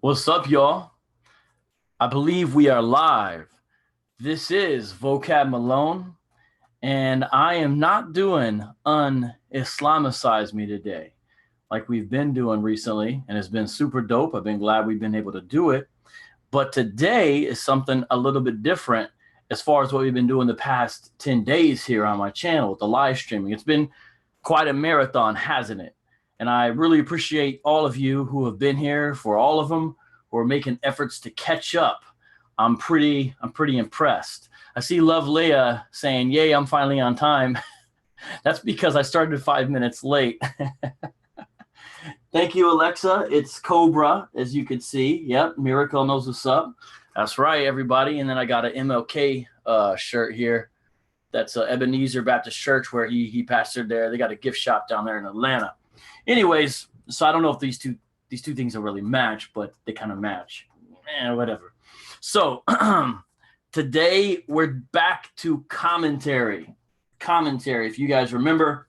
What's up, y'all? I believe we are live. This is Vocab Malone, and I am not doing Islamicize me today like we've been doing recently, and it's been super dope. I've been glad we've been able to do it. But today is something a little bit different as far as what we've been doing the past 10 days here on my channel with the live streaming. It's been quite a marathon, hasn't it? And I really appreciate all of you who have been here, for all of them who are making efforts to catch up. I'm pretty impressed. I see Love Leah saying, yay, I'm finally on time. That's because I started 5 minutes late. Thank you, Alexa. It's Cobra, as you can see. Yep, Miracle knows what's up. That's right, everybody. And then I got an MLK shirt here. That's Ebenezer Baptist Church, where he pastored there. They got a gift shop down there in Atlanta. Anyways, so I don't know if these two things will really match, but they kind of match. Whatever. So today we're back to commentary. If you guys remember,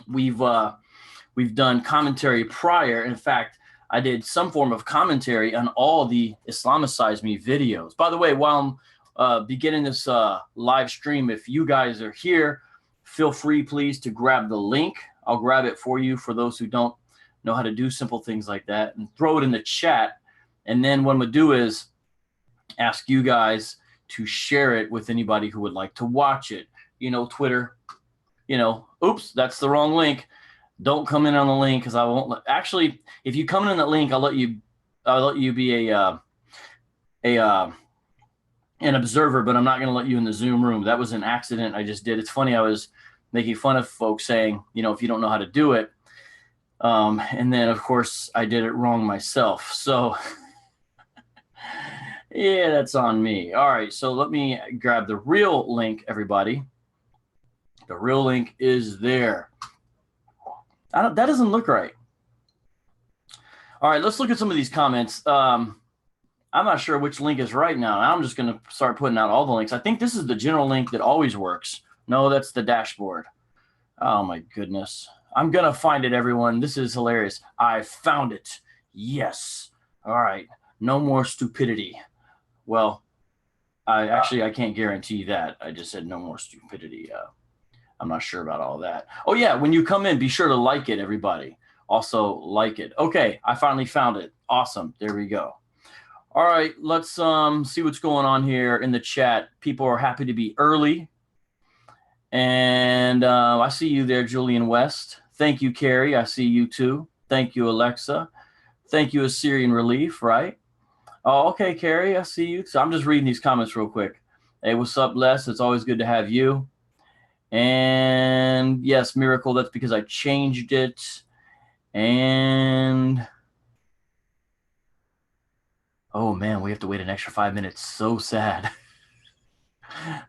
we've done commentary prior. In fact, I did some form of commentary on all the Islamicize Me videos. By the way, while I'm beginning this live stream, if you guys are here, feel free, please, to grab the link. I'll grab it for you for those who don't know how to do simple things like that, and throw it in the chat. And then what I'm going to do is ask you guys to share it with anybody who would like to watch it. You know, Twitter, oops, that's the wrong link. Don't come in on the link, because I won't actually, if you come in on that link, I'll let you be an observer, but I'm not going to let you in the Zoom room. That was an accident I just did. It's funny, I was making fun of folks saying, if you don't know how to do it. And then, of course, I did it wrong myself. So, yeah, that's on me. All right, so let me grab the real link, everybody. The real link is there. That doesn't look right. All right, let's look at some of these comments. I'm not sure which link is right now. I'm just going to start putting out all the links. I think this is the general link that always works. No, that's the dashboard. Oh, my goodness. I'm going to find it, everyone. This is hilarious. I found it. Yes. All right. No more stupidity. Well, I can't guarantee that. I just said no more stupidity. I'm not sure about all that. Oh, yeah. When you come in, be sure to like it, everybody. Also like it. Okay. I finally found it. Awesome. There we go. All right. Let's see what's going on here in the chat. People are happy to be early. And I see you there, Julian West. Thank you, Carrie. I see you too. Thank you, Alexa. Thank you, Assyrian Relief, right? Oh, okay, Carrie, I see you. So I'm just reading these comments real quick. Hey, what's up, Les? It's always good to have you. And yes, Miracle, that's because I changed it. And oh, man, we have to wait an extra 5 minutes. So sad.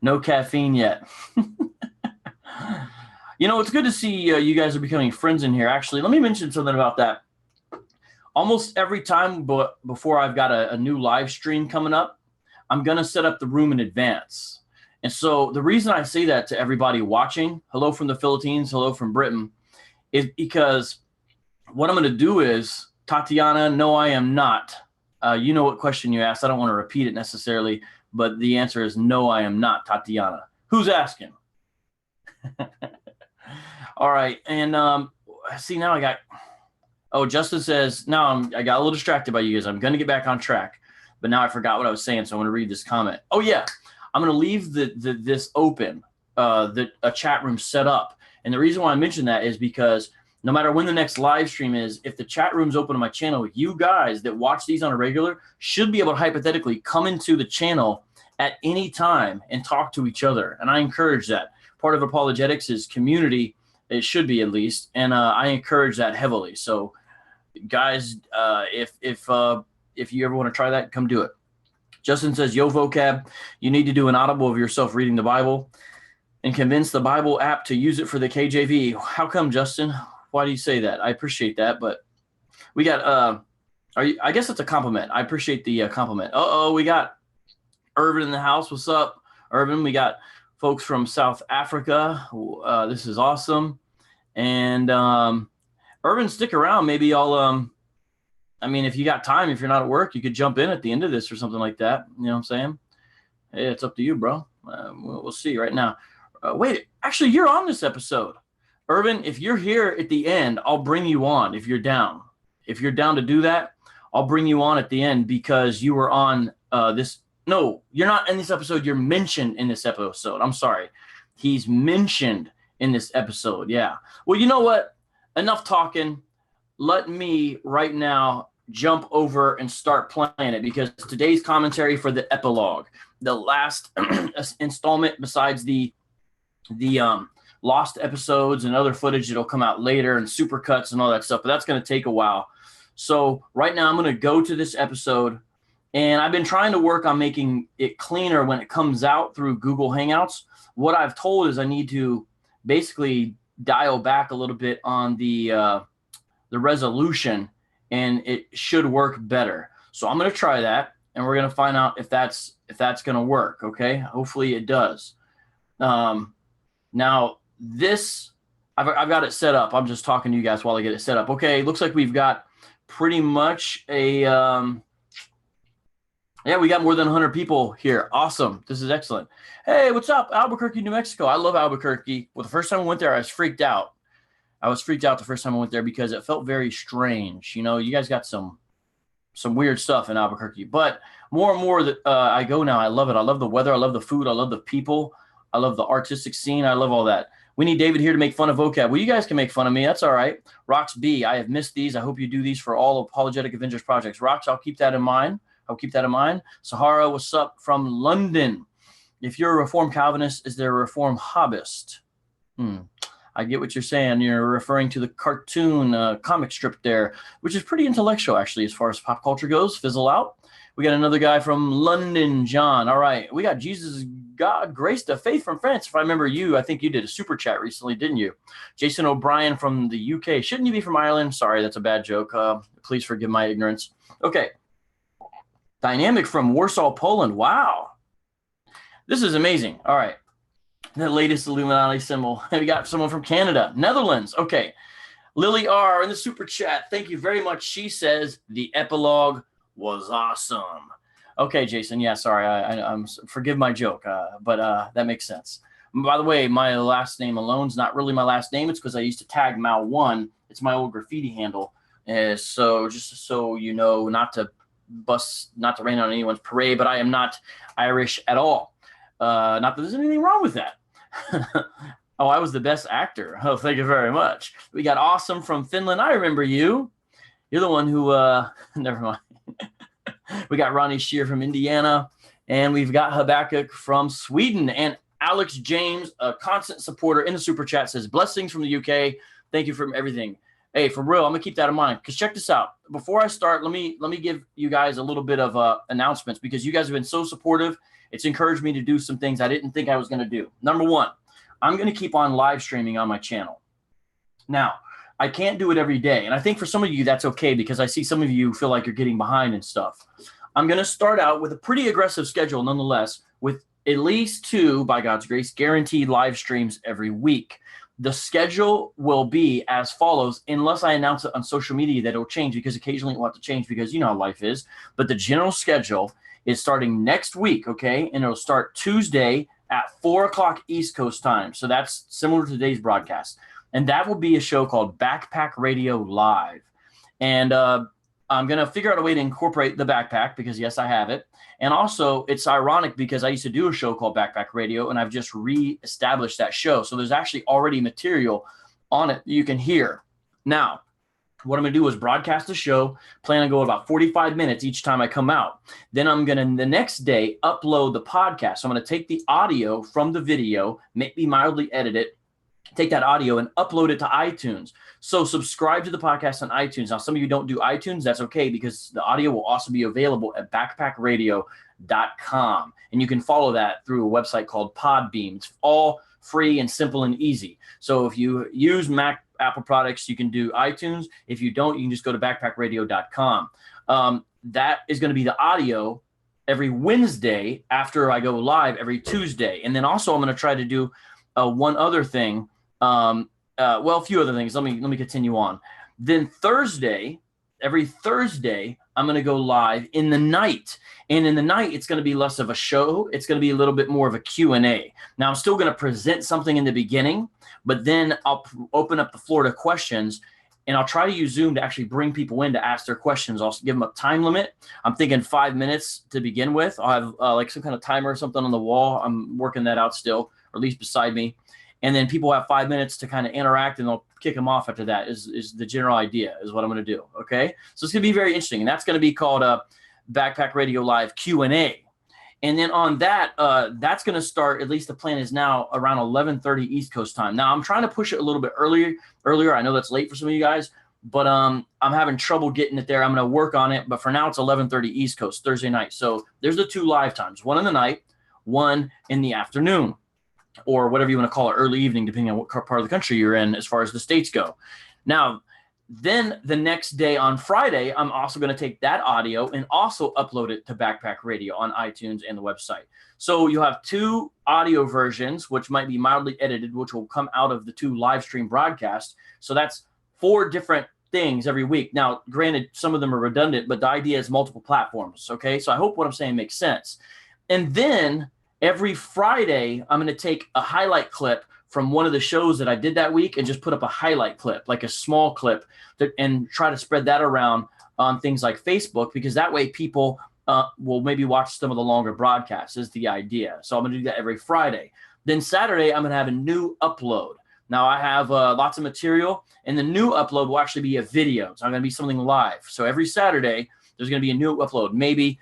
No caffeine yet. It's good to see you guys are becoming friends in here. Actually, let me mention something about that. Almost every time before I've got a new live stream coming up, I'm going to set up the room in advance. And so the reason I say that to everybody watching, hello from the Philippines, hello from Britain, is because what I'm going to do is, Tatiana, no, I am not. You know what question you asked. I don't want to repeat it necessarily, but the answer is no, I am not, Tatiana. Who's asking? All right, and see, now I got, Justin says, now I got a little distracted by you guys. I'm going to get back on track, but now I forgot what I was saying, so I'm going to read this comment. Oh, yeah, I'm going to leave this open, a chat room set up, and the reason why I mention that is because no matter when the next live stream is, if the chat room's open on my channel, you guys that watch these on a regular should be able to hypothetically come into the channel at any time and talk to each other, and I encourage that. Part of apologetics is community. It should be, at least, and I encourage that heavily. So, guys, if you ever want to try that, come do it. Justin says, "Yo, vocab, you need to do an audible of yourself reading the Bible, and convince the Bible app to use it for the KJV." How come, Justin? Why do you say that? I appreciate that, but we got. I guess it's a compliment. I appreciate the compliment. We got Irvin in the house. What's up, Irvin? We got folks from South Africa. This is awesome. And Irvin, stick around. Maybe I'll I mean, if you got time, if you're not at work, you could jump in at the end of this or something like that. You know what I'm saying? Hey, it's up to you, bro. We'll see right now. Wait, actually, you're on this episode. Irvin, if you're here at the end, I'll bring you on if you're down. If you're down to do that, I'll bring you on at the end because you were on this. No, you're not in this episode. You're mentioned in this episode. I'm sorry. He's mentioned in this episode. Yeah. Well, you know what? Enough talking. Let me right now jump over and start playing it because today's commentary for the epilogue, the last installment besides the lost episodes and other footage that'll come out later and supercuts and all that stuff, but that's going to take a while. So right now I'm going to go to this episode, and I've been trying to work on making it cleaner when it comes out through Google Hangouts. What I've told is I need to basically dial back a little bit on the resolution, and it should work better. So I'm going to try that, and we're going to find out if that's going to work. Okay. Hopefully it does. Now this, I've got it set up. I'm just talking to you guys while I get it set up. Okay. Looks like we've got pretty much a, yeah, we got more than 100 people here. Awesome. This is excellent. Hey, what's up? Albuquerque, New Mexico. I love Albuquerque. Well, the first time I went there, I was freaked out. The first time I went there because it felt very strange. You know, you guys got some weird stuff in Albuquerque, but more and more that I go now, I love it. I love the weather. I love the food. I love the people. I love the artistic scene. I love all that. We need David here to make fun of vocab. Well, you guys can make fun of me. That's all right. Rox B, I have missed these. I hope you do these for all Apologetic Avengers projects. Rox, I'll keep that in mind. Sahara, what's up from London? If you're a Reformed Calvinist, is there a Reformed Hobbist? I get what you're saying. You're referring to the cartoon comic strip there, which is pretty intellectual, actually, as far as pop culture goes. Fizzle out. We got another guy from London, John. All right. We got Jesus, God, Grace to Faith from France. If I remember you, I think you did a super chat recently, didn't you? Jason O'Brien from the UK. Shouldn't you be from Ireland? Sorry, that's a bad joke. Please forgive my ignorance. Okay. Dynamic from Warsaw, Poland. Wow. This is amazing. All right. The latest Illuminati symbol. We got someone from Canada, Netherlands. Okay. Lily R in the super chat. Thank you very much. She says the epilogue was awesome. Okay, Jason. Yeah, sorry. I'm forgive my joke, but that makes sense. By the way, my last name Malone's not really my last name. It's because I used to tag Mal1. It's my old graffiti handle. So just so you know, not to rain on anyone's parade, but I am not Irish at all. Not that there's anything wrong with that. Oh, I was the best actor. Oh, thank you very much. We got Awesome from Finland. I remember you. You're the one who, never mind. We got Ronnie Shear from Indiana, and we've got Habakkuk from Sweden, and Alex James, a constant supporter in the super chat, says blessings from the UK. Thank you for everything. Hey, for real, I'm gonna keep that in mind because check this out. Before I start, let me give you guys a little bit of announcements because you guys have been so supportive. It's encouraged me to do some things I didn't think I was going to do. Number one, I'm going to keep on live streaming on my channel. Now, I can't do it every day. And I think for some of you, that's okay because I see some of you feel like you're getting behind and stuff. I'm going to start out with a pretty aggressive schedule nonetheless, with at least 2, by God's grace, guaranteed live streams every week. The schedule will be as follows, unless I announce it on social media that it'll change because occasionally it will have to change because you know how life is. But the general schedule is starting next week, okay? And it'll start Tuesday at 4 o'clock East Coast time. So that's similar to today's broadcast. And that will be a show called Backpack Radio Live. And I'm going to figure out a way to incorporate the backpack because, yes, I have it. And also, it's ironic because I used to do a show called Backpack Radio, and I've just re-established that show. So there's actually already material on it that you can hear. Now, what I'm going to do is broadcast the show, plan on going about 45 minutes each time I come out. Then I'm going to, the next day, upload the podcast. So I'm going to take the audio from the video, maybe mildly edit it, take that audio and upload it to iTunes. So subscribe to the podcast on iTunes. Now, some of you don't do iTunes. That's okay because the audio will also be available at backpackradio.com. And you can follow that through a website called Podbeam. It's all free and simple and easy. So if you use Apple products, you can do iTunes. If you don't, you can just go to backpackradio.com. That is going to be the audio every Wednesday after I go live every Tuesday. And then also I'm going to try to do one other thing. A few other things. Let me continue on. Then Thursday, every Thursday, I'm going to go live in the night. And in the night, it's going to be less of a show. It's going to be a little bit more of a Q&A. Now, I'm still going to present something in the beginning, but then I'll open up the floor to questions, and I'll try to use Zoom to actually bring people in to ask their questions. I'll give them a time limit. I'm thinking 5 minutes to begin with. I'll have like some kind of timer or something on the wall. I'm working that out still, or at least beside me. And then people have 5 minutes to kind of interact, and they'll kick them off after that is the general idea is what I'm going to do. Okay. So it's going to be very interesting. And that's going to be called Backpack Radio Live Q&A. And then on that, that's going to start, at least the plan is now, around 11:30 East Coast time. Now, I'm trying to push it a little bit earlier. I know that's late for some of you guys, but I'm having trouble getting it there. I'm going to work on it. But for now, it's 11:30 East Coast, Thursday night. So there's the 2 live times, one in the night, one in the afternoon, or whatever you want to call it, early evening, depending on what part of the country you're in as far as the states go. Now, then the next day on Friday, I'm also going to take that audio and also upload it to Backpack Radio on iTunes and the website. So you'll have 2 audio versions, which might be mildly edited, which will come out of the 2 live stream broadcasts. So that's 4 different things every week. Now, granted, some of them are redundant, but the idea is multiple platforms. Okay, so I hope what I'm saying makes sense. And then every Friday, I'm going to take a highlight clip from one of the shows that I did that week and just put up a highlight clip, like a small clip, and try to spread that around on things like Facebook, because that way people will maybe watch some of the longer broadcasts is the idea. So I'm going to do that every Friday. Then Saturday, I'm going to have a new upload. Now I have lots of material, and the new upload will actually be a video. It's not going to be something live. So every Saturday, there's going to be a new upload, maybe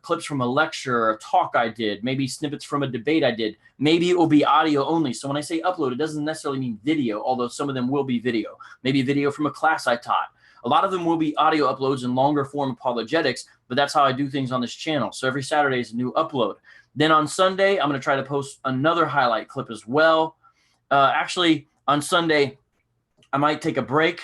clips from a lecture or a talk I did, maybe snippets from a debate I did. Maybe it will be audio only. So when I say upload, it doesn't necessarily mean video, although some of them will be video. Maybe video from a class I taught. A lot of them will be audio uploads in longer form apologetics, but that's how I do things on this channel. So every Saturday is a new upload. Then on Sunday, I'm going to try to post another highlight clip as well. Actually, on Sunday, I might take a break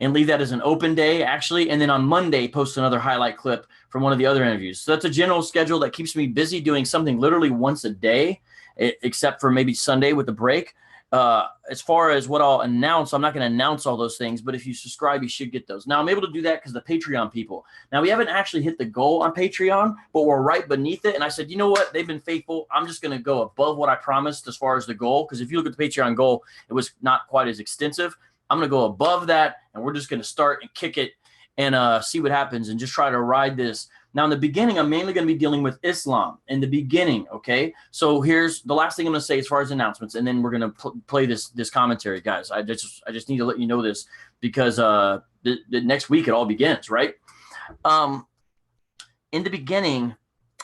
and leave that as an open day, actually. And then on Monday, post another highlight clip from one of the other interviews. So that's a general schedule that keeps me busy doing something literally once a day, except for maybe Sunday with the break. As far as what I'll announce, I'm not going to announce all those things, but if you subscribe, you should get those. Now, I'm able to do that because the Patreon people. Now, we haven't actually hit the goal on Patreon, but we're right beneath it. And I said, you know what? They've been faithful. I'm just going to go above what I promised as far as the goal, because if you look at the Patreon goal, it was not quite as extensive. I'm going to go above that, and we're just going to start and kick it and see what happens and just try to ride this. Now, in the beginning, I'm mainly going to be dealing with Islam in the beginning, okay? So here's the last thing I'm going to say as far as announcements, and then we're going to play this commentary, guys. I just need to let you know this because the next week it all begins, right? In the beginning,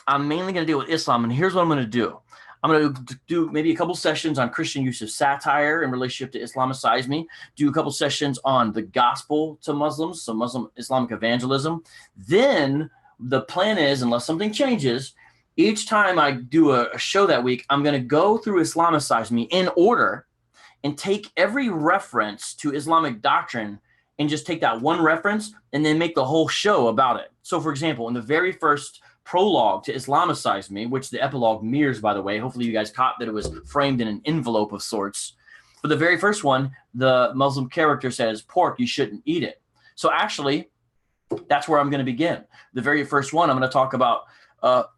I'm mainly going to deal with Islam, and here's what I'm going to do. I'm going to do maybe a couple sessions on Christian use of satire in relationship to Islamicize me, do a couple sessions on the gospel to Muslims, so Muslim Islamic evangelism. Then the plan is, unless something changes, each time I do a show that week, I'm going to go through Islamicize me in order and take every reference to Islamic doctrine and just take that one reference and then make the whole show about it. So, for example, in the very first prologue to Islamicize me, which the epilogue mirrors, by the way. Hopefully you guys caught that it was framed in an envelope of sorts. For the very first one, the Muslim character says, pork, you shouldn't eat it. So actually, that's where I'm going to begin. The very first one, I'm going to talk about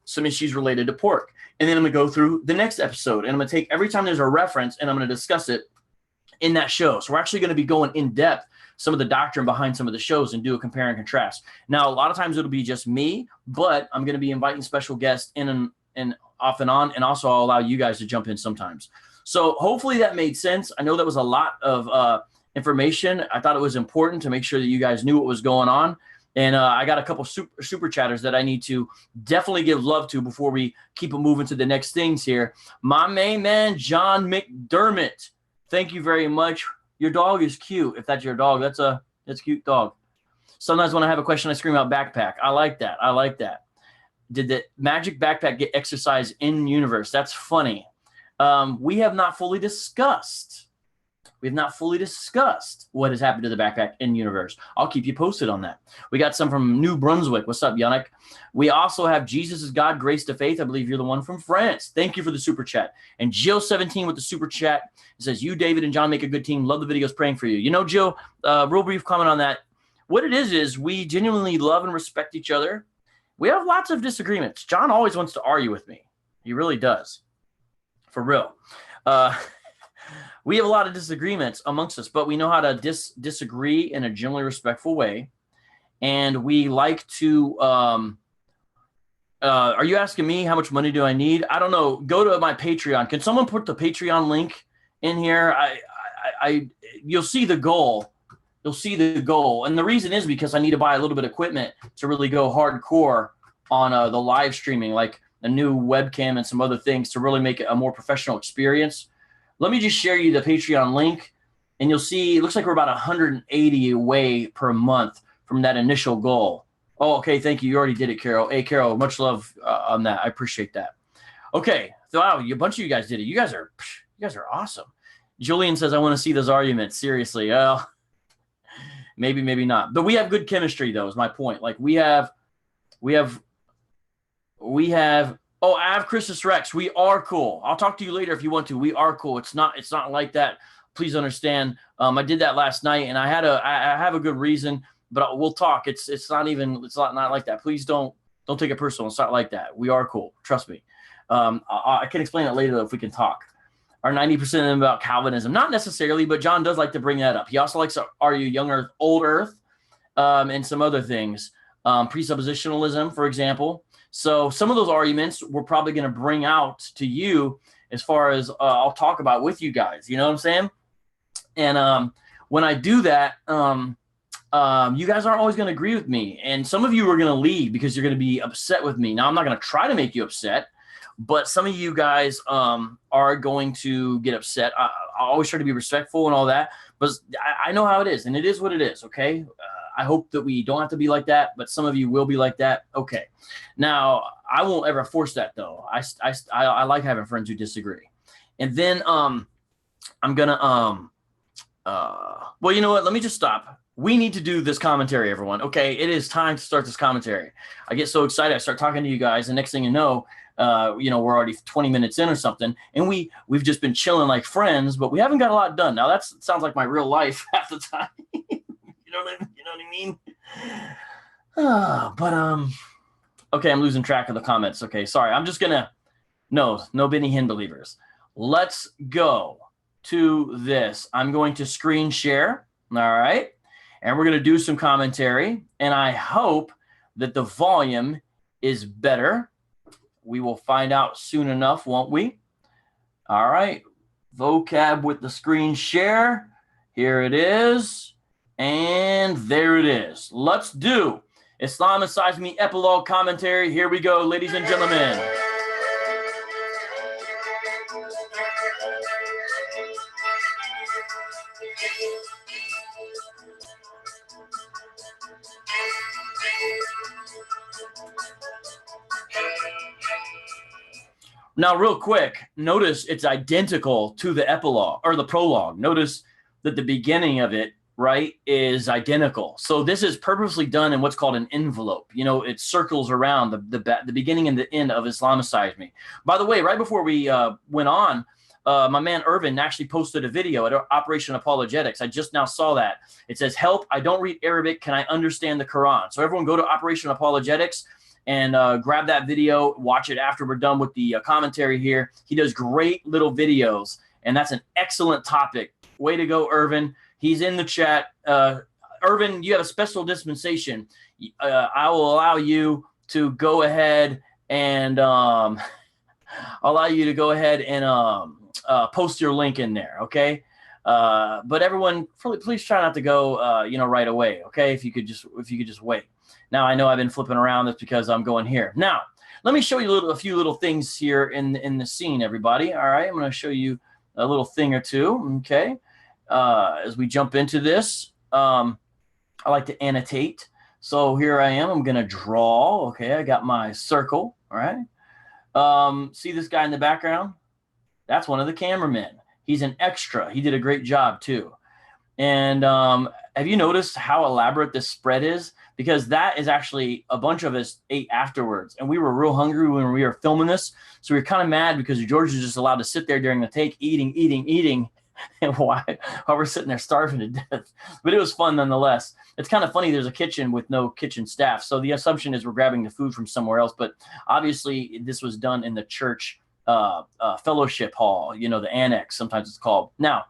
some issues related to pork. And then I'm going to go through the next episode. And I'm going to take every time there's a reference and I'm going to discuss it in that show. So we're actually going to be going in depth some of the doctrine behind some of the shows and do a compare and contrast. Now, a lot of times it'll be just me, but I'm going to be inviting special guests in and off and on, and also I'll allow you guys to jump in sometimes. So hopefully that made sense. I know that was a lot of information. I thought it was important to make sure that you guys knew what was going on. And I got a couple super chatters that I need to definitely give love to before we keep it moving to the next things here. My main man, John McDermott. Thank you very much. Your dog is cute. If that's your dog, that's a cute dog. Sometimes when I have a question, I scream out backpack. I like that. I like that. Did the magic backpack get exercised in universe? That's funny. We have not fully discussed. We have not fully discussed what has happened to the backpack in universe. I'll keep you posted on that. We got some from New Brunswick. What's up, Yannick? We also have Jesus is God, Grace to Faith. I believe you're the one from France. Thank you for the super chat. And Jill17 with the super chat. It says, you, David, and John make a good team. Love the videos, praying for you. You know, Jill, real brief comment on that. what it is we genuinely love and respect each other. We have lots of disagreements. John always wants to argue with me. He really does. For real. We have a lot of disagreements amongst us, but we know how to disagree in a generally respectful way. And we like to, are you asking me how much money do I need? I don't know. Go to my Patreon. Can someone put the Patreon link in here? You'll see the goal. You'll see the goal. And the reason is because I need to buy a little bit of equipment to really go hardcore on the live streaming, like a new webcam and some other things to really make it a more professional experience. Let me just share you the Patreon link, and you'll see it looks like we're about 180 away per month from that initial goal. Oh, okay. Thank you. You already did it, Carol. Hey, Carol, much love on that. I appreciate that. Okay. So, wow, a bunch of you guys did it. You guys are awesome. Julian says, I want to see those arguments. Seriously. Maybe, maybe not. But we have good chemistry, though, is my point. Like we have, oh, I have Christus Rex. We are cool. I'll talk to you later if you want to. We are cool. It's not like that. Please understand. I did that last night, and I have a good reason, but we'll talk. It's not like that. Please don't take it personal. It's not like that. We are cool. Trust me. I can explain it later though, if we can talk. Are 90% of them about Calvinism? Not necessarily, but John does like to bring that up. He also likes to argue young earth, old earth, and some other things. Presuppositionalism, for example. So some of those arguments we're probably going to bring out to you as far as I'll talk about with you guys. You know what I'm saying? And when I do that, you guys aren't always going to agree with me. And some of you are going to leave because you're going to be upset with me. Now, I'm not going to try to make you upset, but some of you guys are going to get upset. I always try to be respectful and all that, but I know how it is, and it is what it is, okay? I hope that we don't have to be like that, but some of you will be like that. Okay. Now, I won't ever force that, though. I like having friends who disagree. And then I'm going to well, you know what? Let me just stop. We need to do this commentary, everyone. Okay, it is time to start this commentary. I get so excited. I start talking to you guys, and next thing you know, we're already 20 minutes in or something, and we've just been chilling like friends, but we haven't got a lot done. Now, that sounds like my real life half the time. You know what I mean? Okay, I'm losing track of the comments. Okay, sorry. I'm just gonna no Benny Hinn believers. Let's go to this. I'm going to screen share. All right, and we're gonna do some commentary, and I hope that the volume is better. We will find out soon enough, won't we? All right, vocab with the screen share. Here it is. And there it is. Let's do Islamicize Me epilogue commentary. Here we go, ladies and gentlemen. Now, real quick, notice it's identical to the epilogue or the prologue. Notice that the beginning of it, right, is identical. So this is purposely done in what's called an envelope. It circles around the beginning and the end of Islamicize Me. By the way, right before we went on, my man Irvin actually posted a video at Operation Apologetics. I just now saw that. It says, help, I don't read Arabic. Can I understand the Quran? So everyone go to Operation Apologetics and grab that video, watch it after we're done with the commentary here. He does great little videos, and that's an excellent topic. Way to go, Irvin. He's in the chat. Irvin, you have a special dispensation. I will allow you to go ahead and post your link in there, okay? But everyone, please try not to go, right away, okay? If you could just wait. Now I know I've been flipping around. That's because I'm going here. Now let me show you a few little things here in the scene, everybody. All right, I'm going to show you a little thing or two, okay? As we jump into this, I like to annotate. So here I am. I'm going to draw. Okay, I got my circle. All right. See this guy in the background? That's one of the cameramen. He's an extra. He did a great job too. And have you noticed how elaborate this spread is? Because that is actually a bunch of us ate afterwards. And we were real hungry when we were filming this. So we were kind of mad because George was just allowed to sit there during the take, eating. and while we're sitting there starving to death. But it was fun nonetheless. It's kind of funny. There's a kitchen with no kitchen staff. So the assumption is we're grabbing the food from somewhere else. But obviously this was done in the church fellowship hall, you know, the annex, sometimes it's called. Now,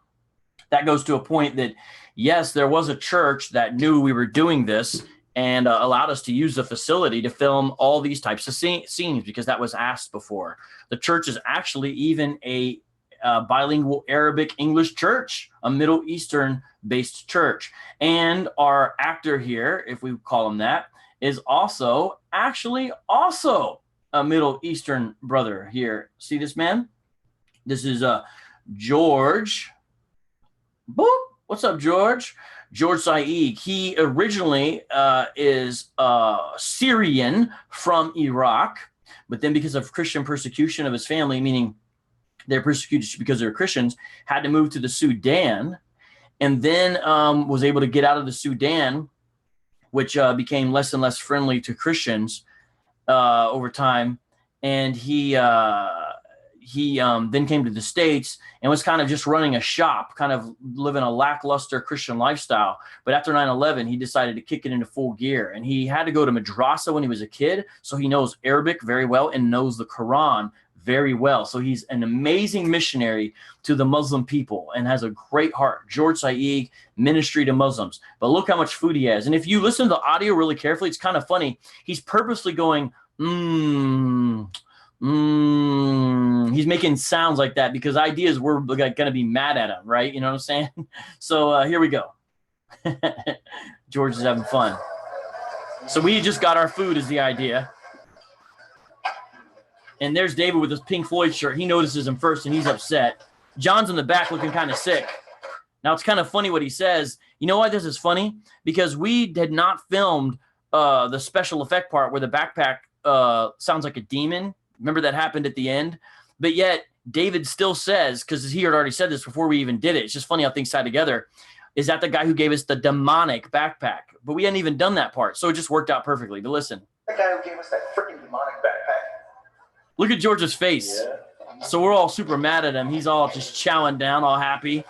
that goes to a point that, yes, there was a church that knew we were doing this and allowed us to use the facility to film all these types of scenes because that was asked before. The church is actually even a bilingual Arabic English church, a Middle Eastern based church. And our actor here, if we call him that, is also a Middle Eastern brother here. See this man? This is George. Boop. What's up, George? George Saeed. He originally is Syrian from Iraq, but then because of Christian persecution of his family, meaning they're persecuted because they're Christians, had to move to the Sudan, and then was able to get out of the Sudan, which became less and less friendly to Christians over time. And he then came to the States and was kind of just running a shop, kind of living a lackluster Christian lifestyle. But after 9/11, he decided to kick it into full gear. And he had to go to madrasa when he was a kid. So he knows Arabic very well and knows the Quran very well. So he's an amazing missionary to the Muslim people and has a great heart. George Saeed, ministry to Muslims. But look how much food he has. And if you listen to the audio really carefully, it's kind of funny. He's purposely going, he's making sounds like that because ideas we're going to be mad at him, right? You know what I'm saying? So here we go. George is having fun. So we just got our food is the idea. And there's David with his Pink Floyd shirt. He notices him first and he's upset. John's in the back looking kind of sick. Now it's kind of funny what he says. You know why this is funny? Because we had not filmed the special effect part where the backpack sounds like a demon. Remember that happened at the end? But yet David still says, because he had already said this before we even did it. It's just funny how things tie together. Is that the guy who gave us the demonic backpack? But we hadn't even done that part. So it just worked out perfectly. But listen. The guy who gave us that freaking demonic backpack. Look at George's face. Yeah. So we're all super mad at him. He's all just chowing down, all happy.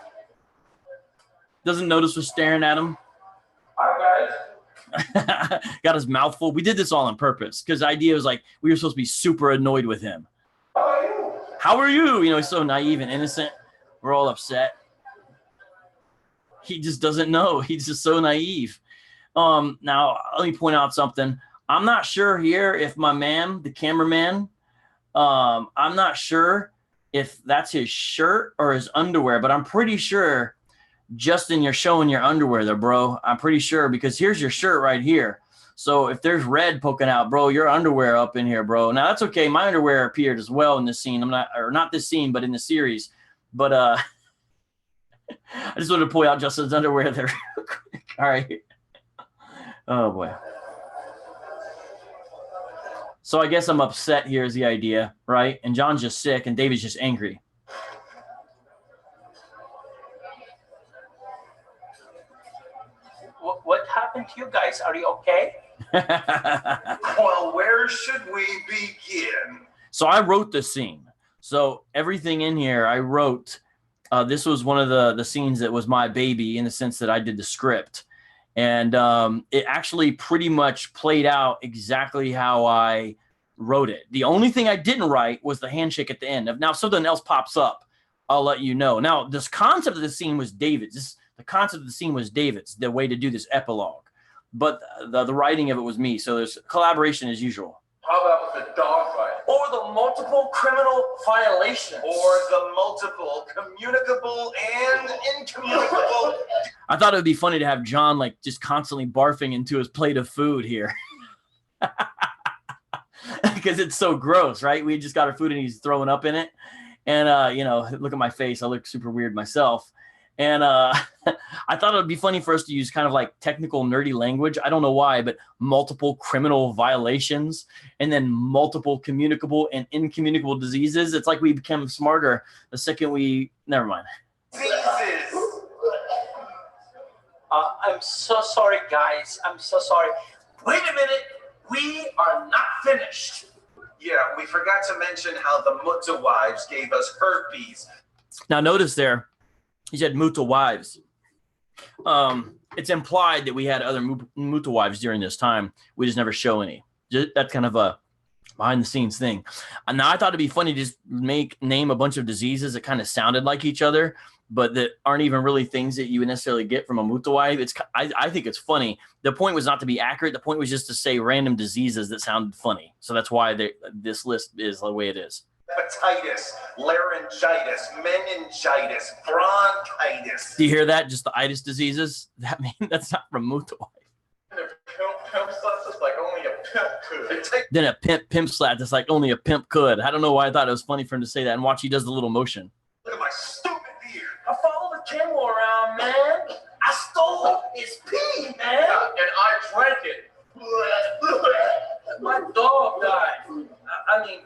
Doesn't notice we're staring at him. All right, guys. Got his mouth full. We did this all on purpose because the idea was like we were supposed to be super annoyed with him. How are you? How are you? You know, he's so naive and innocent. We're all upset. He just doesn't know. He's just so naive. Now, let me point out something. I'm not sure here if my man, the cameraman, I'm not sure if that's his shirt or his underwear, but I'm pretty sure, Justin, you're showing your underwear there, bro. I'm pretty sure because here's your shirt right here. So if there's red poking out, bro, your underwear up in here, bro. Now that's okay. My underwear appeared as well in this scene. Not this scene, but in the series. But I just wanted to point out Justin's underwear there. All right. Oh boy. So I guess I'm upset here is the idea, right? And John's just sick and David's just angry. What happened to you guys? Are you okay? Well, where should we begin? So I wrote this scene. So everything in here I wrote. This was one of the scenes that was my baby in the sense that I did the script. And it actually pretty much played out exactly how I wrote it. The only thing I didn't write was the handshake at the end. Now, if something else pops up, I'll let you know. Now, this concept of the scene was David's. The concept of the scene was David's, the way to do this epilogue. But the writing of it was me. So there's collaboration as usual. How about the dog fight? Or the multiple criminal violations. Or the multiple communicable and incommunicable. I thought it would be funny to have John like just constantly barfing into his plate of food here. Because it's so gross, right? We just got our food and he's throwing up in it. And, you know, look at my face. I look super weird myself. And I thought it would be funny for us to use kind of like technical nerdy language. I don't know why, but multiple criminal violations and then multiple communicable and incommunicable diseases. It's like we become smarter the second we, never mind. Diseases. I'm so sorry, guys. I'm so sorry. Wait a minute. We are not finished. Yeah, we forgot to mention how the Mutta wives gave us herpes. Now notice there, He said Muta wives. It's implied that we had other Muta wives during this time. We just never show any. That's kind of a behind the scenes thing. And now I thought it'd be funny to just name a bunch of diseases that kind of sounded like each other, but that aren't even really things that you would necessarily get from a Muta wife. I think it's funny. The point was not to be accurate. The point was just to say random diseases that sounded funny. So that's why this list is the way it is. Hepatitis, laryngitis, meningitis, bronchitis. Do you hear that? Just the itis diseases? That's not from Muta wife. Pimp slaps is like only a pimp could. Then a pimp slap that's like only a pimp could. I don't know why I thought it was funny for him to say that. And watch, he does the little motion. Look at my stupid beard. I followed the camel around, man. I stole his pee, man. Yeah, and I drank it. My dog died. I mean,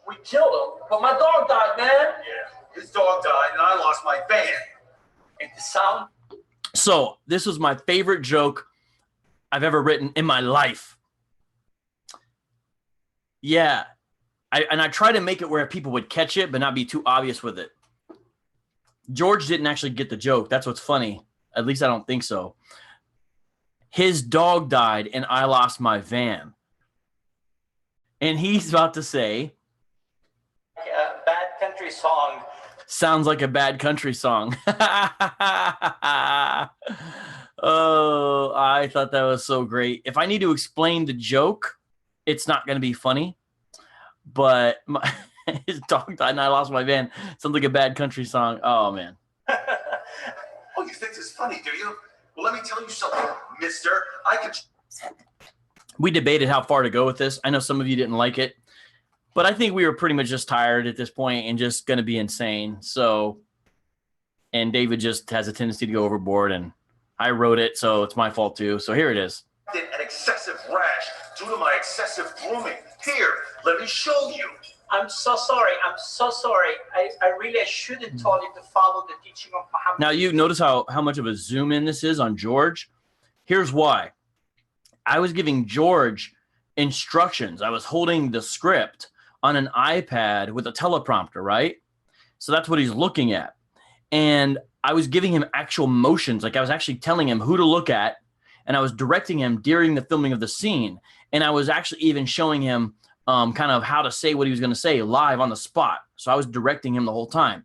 we killed him, but my dog died, man. Yeah, his dog died, and I lost my van. And the sound. So this was my favorite joke I've ever written in my life. Yeah. I tried to make it where people would catch it, but not be too obvious with it. George didn't actually get the joke. That's what's funny. At least I don't think so. His dog died, and I lost my van. And he's about to say, A bad country song. sounds like a bad country song. Oh, I thought that was so great. If I need to explain the joke, it's not going to be funny. But his dog died and I lost my van. Sounds like a bad country song. Oh, man. Oh, you think this is funny, do you? Well, let me tell you something, mister. We debated how far to go with this. I know some of you didn't like it. But I think we were pretty much just tired at this point and just going to be insane. So, and David just has a tendency to go overboard, and I wrote it, so it's my fault too. So here it is. An excessive rash due to my excessive grooming. Here, let me show you. I'm so sorry. I'm so sorry. I really should have told you to follow the teaching of Muhammad. Now you notice how much of a zoom in this is on George. Here's why. I was giving George instructions. I was holding the script on an iPad with a teleprompter, right? So that's what he's looking at. And I was giving him actual motions. Like I was actually telling him who to look at, and I was directing him during the filming of the scene. And I was actually even showing him kind of how to say what he was going to say live on the spot. So I was directing him the whole time.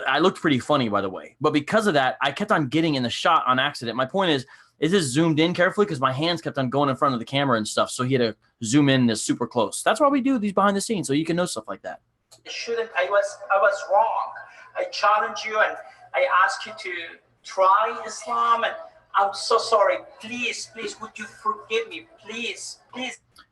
I looked pretty funny, by the way. But because of that, I kept on getting in the shot on accident. My point is this zoomed in carefully because my hands kept on going in front of the camera and stuff. So he had to zoom in this super close. That's why we do these behind the scenes, so you can know stuff like that. I was wrong. I challenge you and I ask you to try Islam, and I'm so sorry. Please, would you forgive me? Please.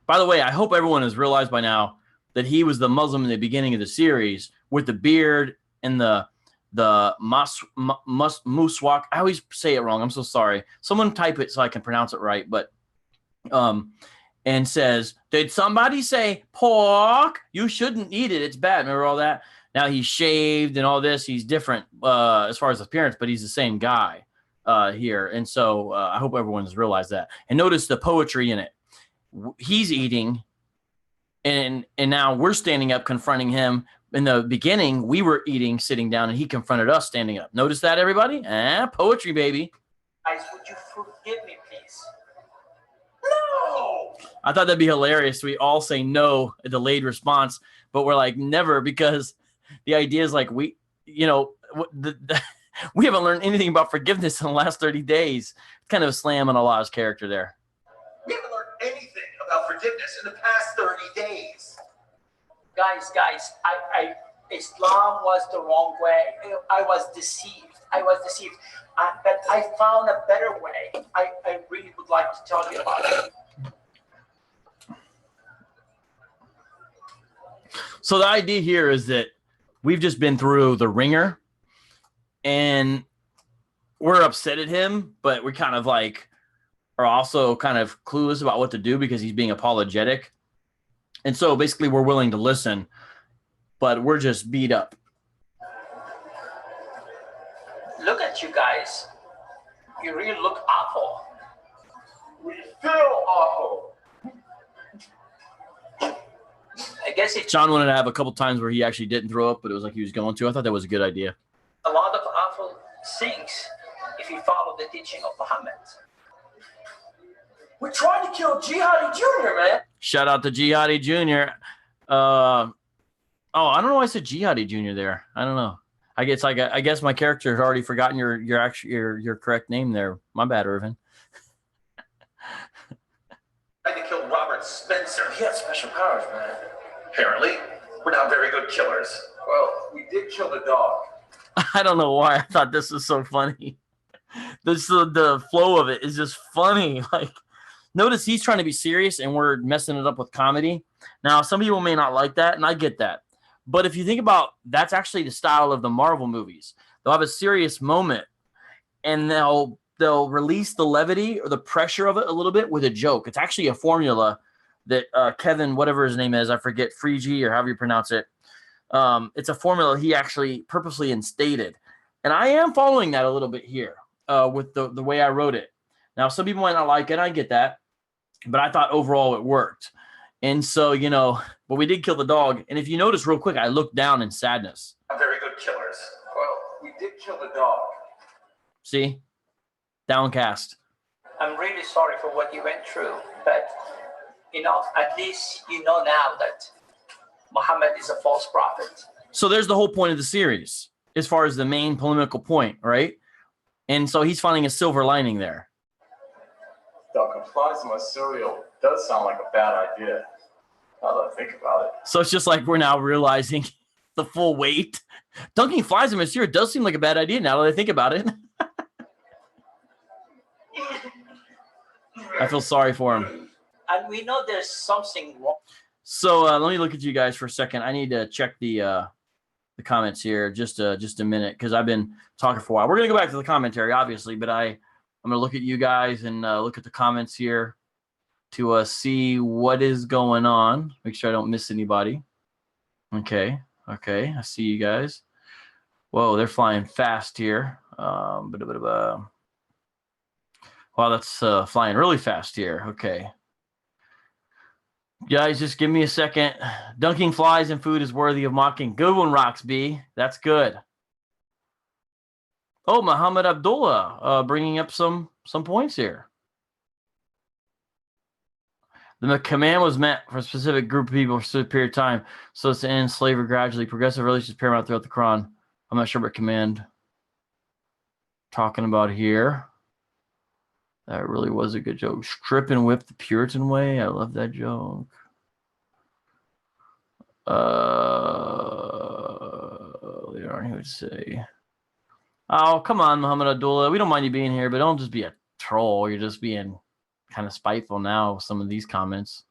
By the way, I hope everyone has realized by now that he was the Muslim in the beginning of the series with the beard and the muswak. I always say it wrong. I'm so sorry. Someone type it so I can pronounce it right. But and says, did somebody say pork? You shouldn't eat it. It's bad. Remember all that? Now he's shaved and all this. He's different as far as appearance, but he's the same guy here. And so I hope everyone's realized that. And notice the poetry in it. He's eating, and now we're standing up confronting him. In the beginning, we were eating, sitting down, and he confronted us standing up. Notice that, everybody? Poetry, baby. Guys, would you forgive me, please? No! I thought that'd be hilarious. We all say no, a delayed response, but we're like, never, because the idea is like we haven't learned anything about forgiveness in the last 30 days. It's kind of a slam on Allah's character there. We haven't learned anything about forgiveness in the past 30 days. Guys, Islam was the wrong way. I was deceived. But I found a better way. I really would like to tell you about it. So the idea here is that we've just been through the ringer, and we're upset at him, but we kind of like are also kind of clueless about what to do because he's being apologetic. And so basically we're willing to listen, but we're just beat up. Look at you guys. You really look awful. We feel awful. I guess it's John wanted to have a couple times where he actually didn't throw up, but it was like he was going to. I thought that was a good idea. a lot of awful teaching of Muhammad. We're trying to kill Jihadi Jr., man. Shout out to Jihadi Jr. Oh, I don't know why I said Jihadi Jr. there. I don't know. I guess my character has already forgotten your correct name there. My bad, Irvin. Trying to kill Robert Spencer. He had special powers, man. Apparently, we're not very good killers. Well, we did kill the dog. I don't know why I thought this was so funny. The flow of it is just funny. Like, notice he's trying to be serious and we're messing it up with comedy. Now, some people may not like that, and I get that. But if you think about, that's actually the style of the Marvel movies. They'll have a serious moment, and they'll release the levity or the pressure of it a little bit with a joke. It's actually a formula that Kevin, whatever his name is, I forget, Freegee or however you pronounce it. It's a formula he actually purposely instated. And I am following that a little bit here with the way I wrote it. Now, some people might not like it. I get that. But I thought overall it worked. And so, but we did kill the dog. And if you notice real quick, I looked down in sadness. Not very good killers. Well, we did kill the dog. See? Downcast. I'm really sorry for what you went through, but at least you know now that Muhammad is a false prophet. So there's the whole point of the series, as far as the main polemical point, right? And so he's finding a silver lining there. Dunking flies in my cereal does sound like a bad idea, now that I think about it. So it's just like we're now realizing the full weight. Dunking flies in my cereal does seem like a bad idea now that I think about it. I feel sorry for him. And we know there's something wrong. So let me look at you guys for a second. I need to check the comments here just a minute because I've been talking for a while. We're gonna go back to the commentary, obviously, but I'm gonna look at you guys and look at the comments here to see what is going on. Make sure I don't miss anybody. Okay, I see you guys. Whoa, they're flying fast here. Wow, that's flying really fast here. Okay. Guys, just give me a second. Dunking flies in food is worthy of mocking. Good one, Roxby. That's good. Oh, Muhammad Abdullah bringing up some points here. The command was meant for a specific group of people for a specific period of time, so it's to end slavery gradually. Progressive relations paramount throughout the Quran. I'm not sure what command talking about here. That really was a good joke. Strip and whip the Puritan way. I love that joke. Leon, he would say, "Oh, come on, Muhammad Abdullah. We don't mind you being here, but don't just be a troll. You're just being kind of spiteful now with some of these comments."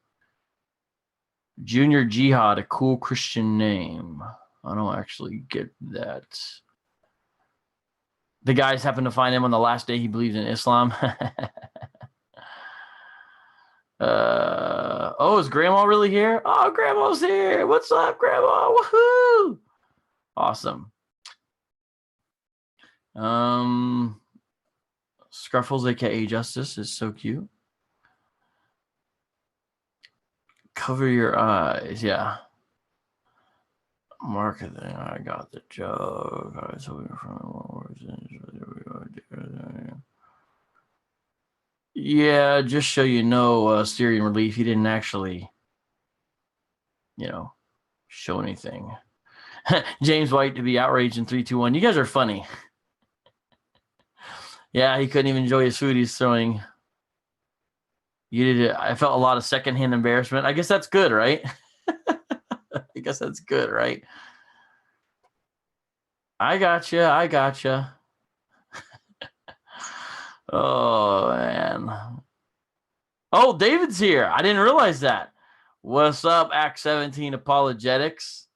Junior Jihad, a cool Christian name. I don't actually get that. The guys happen to find him on the last day he believed in Islam. Oh, is Grandma really here? Oh, Grandma's here. What's up, Grandma? Woohoo! Awesome. Scruffles, aka Justice, is so cute. Cover your eyes, yeah. Marketing, I got the joke. I was hoping yeah, just so you know, Syrian Relief, he didn't actually, show anything. James White to be outraged in 3, 2, 1. You guys are funny. Yeah, he couldn't even enjoy his food. He's throwing. You did it. I felt a lot of secondhand embarrassment. I guess that's good, right? I guess that's good, right? I gotcha. Oh, man. Oh, David's here. I didn't realize that. What's up, Act 17 Apologetics?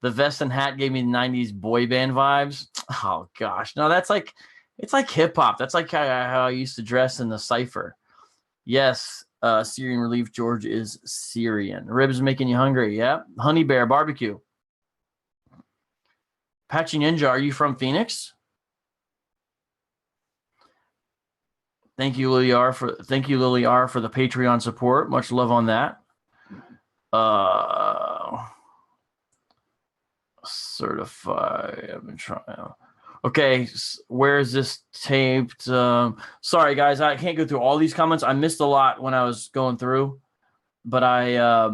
The vest and hat gave me 90s boy band vibes. Oh, gosh. No, it's like hip-hop. That's like how I used to dress in the cypher. Yes, Syrian Relief George is Syrian. Ribs making you hungry. Yep. Honey Bear Barbecue. Patchy Ninja, are you from Phoenix? Thank you, Lily R, for the Patreon support. Much love on that. Certified. I've been trying. Okay, where is this taped? Sorry, guys, I can't go through all these comments. I missed a lot when I was going through, but I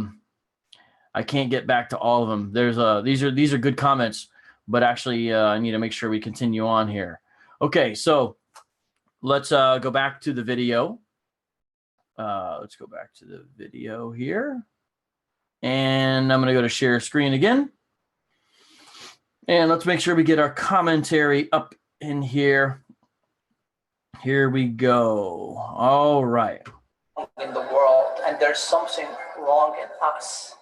can't get back to all of them. There's these are good comments, but actually I need to make sure we continue on here. Okay, so let's go back to the video. Let's go back to the video here, and I'm going to go to share screen again. And let's make sure we get our commentary up in here. Here we go. All right. In the world, and there's something wrong in us.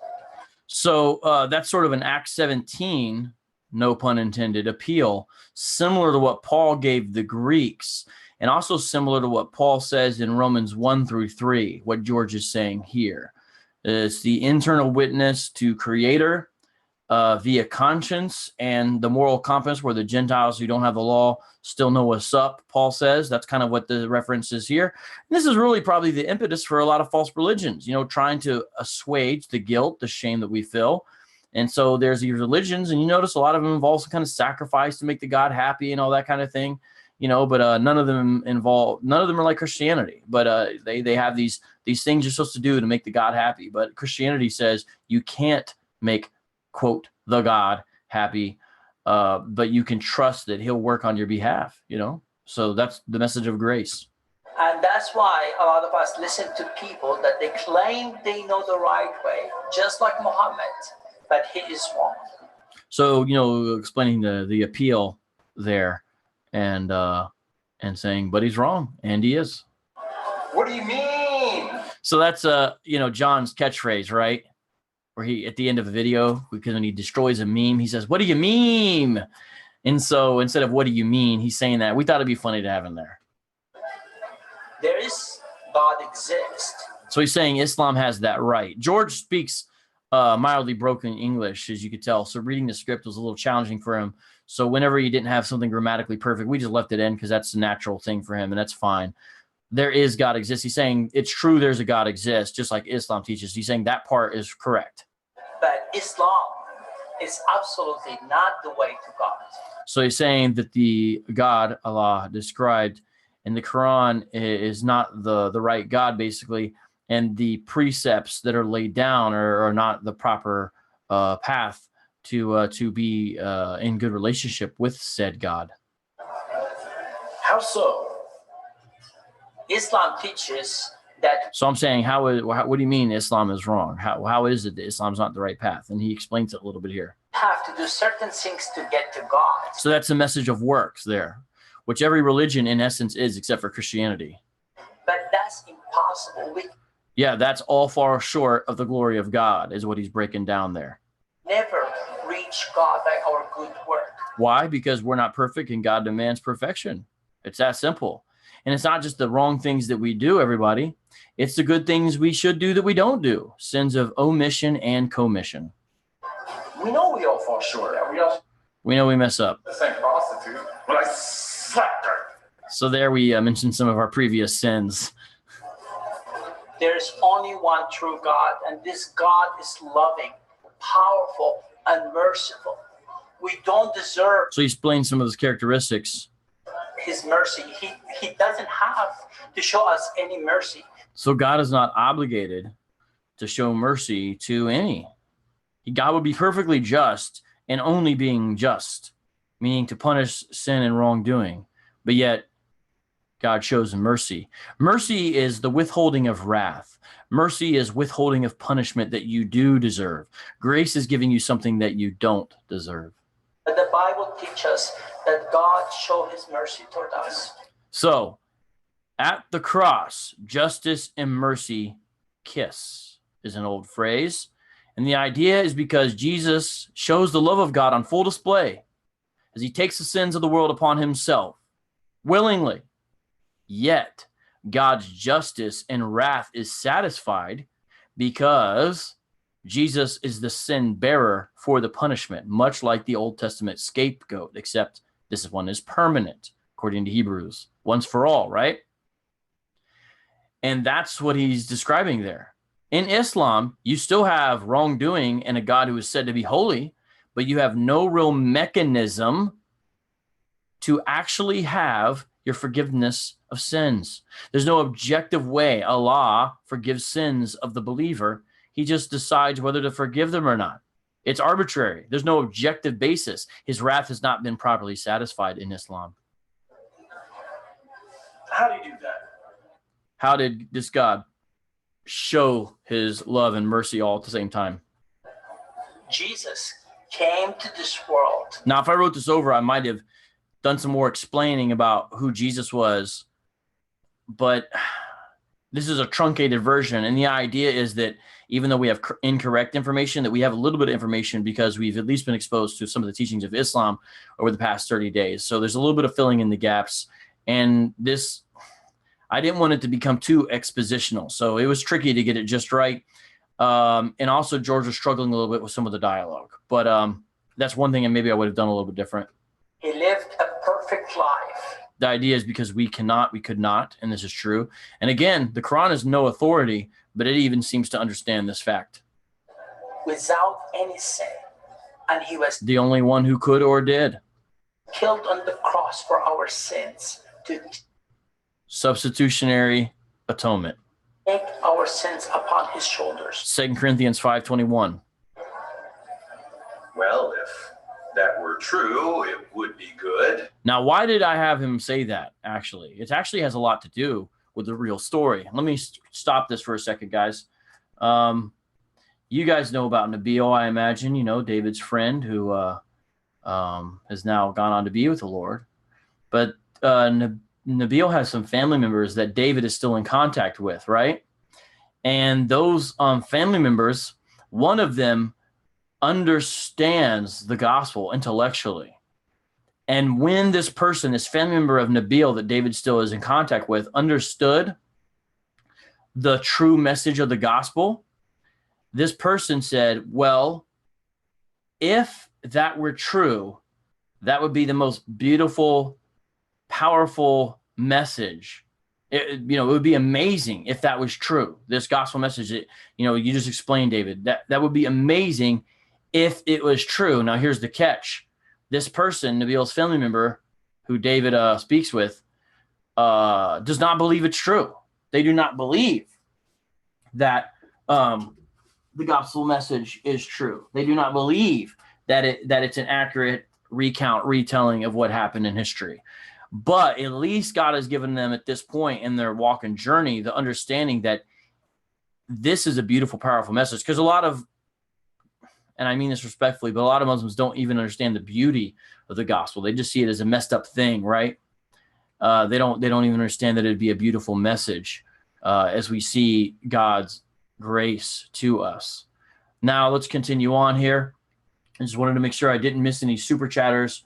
So that's sort of an Acts 17, no pun intended, appeal, similar to what Paul gave the Greeks, and also similar to what Paul says in Romans 1-3, what George is saying here. It's the internal witness to Creator, via conscience and the moral compass, where the Gentiles who don't have the law still know what's up, Paul says. That's kind of what the reference is here. And this is really probably the impetus for a lot of false religions, trying to assuage the guilt, the shame that we feel. And so there's these religions, and you notice a lot of them involve some kind of sacrifice to make the God happy and all that kind of thing, but none of them are like Christianity, but they have these things you're supposed to do to make the God happy. But Christianity says you can't make, quote, the God happy, but you can trust that he'll work on your behalf, so that's the message of grace. And that's why a lot of us listen to people that they claim they know the right way, just like Muhammad, but he is wrong. So explaining the appeal there, and saying, but he's wrong, and he is. What do you mean? So that's John's catchphrase, right? Where he, at the end of the video, because when he destroys a meme, he says, "What do you mean?" And so instead of "What do you mean," he's saying that. We thought it'd be funny to have in there. There is God exists. So he's saying Islam has that right. George speaks mildly broken English, as you could tell. So reading the script was a little challenging for him. So whenever he didn't have something grammatically perfect, we just left it in because that's a natural thing for him, and that's fine. There is God exists. He's saying it's true there's a God exists, just like Islam teaches. He's saying that part is correct. But Islam is absolutely not the way to God. So he's saying that the God, Allah, described in the Quran is not the right God, basically, and the precepts that are laid down are not the proper path to be in good relationship with said God. How so? Islam teaches that. So I'm saying, what do you mean Islam is wrong? How is it that Islam's not the right path? And he explains it a little bit here. Have to do certain things to get to God. So that's a message of works there, which every religion in essence is, except for Christianity. But that's impossible. We that's all far short of the glory of God, is what he's breaking down there. never reach God by our good work. Why? Because we're not perfect, and God demands perfection. It's that simple. And it's not just the wrong things that we do, everybody. It's the good things we should do that we don't do. Sins of omission and commission. We know we all fall short. We know we mess up. This ain't prostitute. But I slapped her. So there we mentioned some of our previous sins. There's only one true God, and this God is loving, powerful, and merciful. We don't deserve. So he explains some of those characteristics. His mercy. He doesn't have to show us any mercy. So God is not obligated to show mercy to any. God would be perfectly just and only being just, meaning to punish sin and wrongdoing. But yet, God shows mercy. Mercy is the withholding of wrath. Mercy is withholding of punishment that you do deserve. Grace is giving you something that you don't deserve. But the Bible teaches us that God showed his mercy toward us. So, at the cross, justice and mercy kiss is an old phrase. And the idea is because Jesus shows the love of God on full display as he takes the sins of the world upon himself willingly. Yet, God's justice and wrath is satisfied because Jesus is the sin bearer for the punishment, much like the Old Testament scapegoat, except this one is permanent, according to Hebrews, once for all, right? And that's what he's describing there. In Islam, you still have wrongdoing and a God who is said to be holy, but you have no real mechanism to actually have your forgiveness of sins. There's no objective way Allah forgives sins of the believer. He just decides whether to forgive them or not. It's arbitrary. There's no objective basis. His wrath has not been properly satisfied in Islam. How do you do that? How did this God show his love and mercy all at the same time? Jesus came to this world. Now, if I wrote this over, I might have done some more explaining about who Jesus was, but this is a truncated version. And the idea is that even though we have incorrect information, that we have a little bit of information because we've at least been exposed to some of the teachings of Islam over the past 30 days. So there's a little bit of filling in the gaps. And this, I didn't want it to become too expositional. So it was tricky to get it just right. And also George was struggling a little bit with some of the dialogue. But that's one thing, and maybe I would have done a little bit different. He lived a perfect life. The idea is because we could not, and this is true. And again, the Quran is no authority, but it even seems to understand this fact. Without any sin. And he was The only one who could or did. killed on the cross for our sins to Substitutionary atonement. take our sins upon his shoulders. 2 Corinthians 5:21. Well, if that were true, it would be good. Now, why did I have him say that, actually? It actually has a lot to do with the real story. Let me stop this for a second, guys. You guys know about Nabil, I imagine. You know, David's friend who has now gone on to be with the Lord. But Nabil has some family members that David is still in contact with, right? And those family members, one of them understands the gospel intellectually. And when this person, this family member of Nabil that David still is in contact with, understood the true message of the gospel, this person said, well, if that were true, that would be the most beautiful, powerful message. It would be amazing if that was true. This gospel message that, you just explained, David, that would be amazing if it was true. Now, here's the catch. This person, Nabil's family member, who David speaks with, does not believe it's true. They do not believe that the gospel message is true. They do not believe that it's an accurate retelling of what happened in history. But at least God has given them at this point in their walk and journey the understanding that this is a beautiful, powerful message. Because a lot of, and I mean this respectfully, but a lot of Muslims don't even understand the beauty of the gospel. They just see it as a messed up thing, right? They don't even understand that it'd be a beautiful message as we see God's grace to us. Now let's continue on here. I just wanted to make sure I didn't miss any super chatters.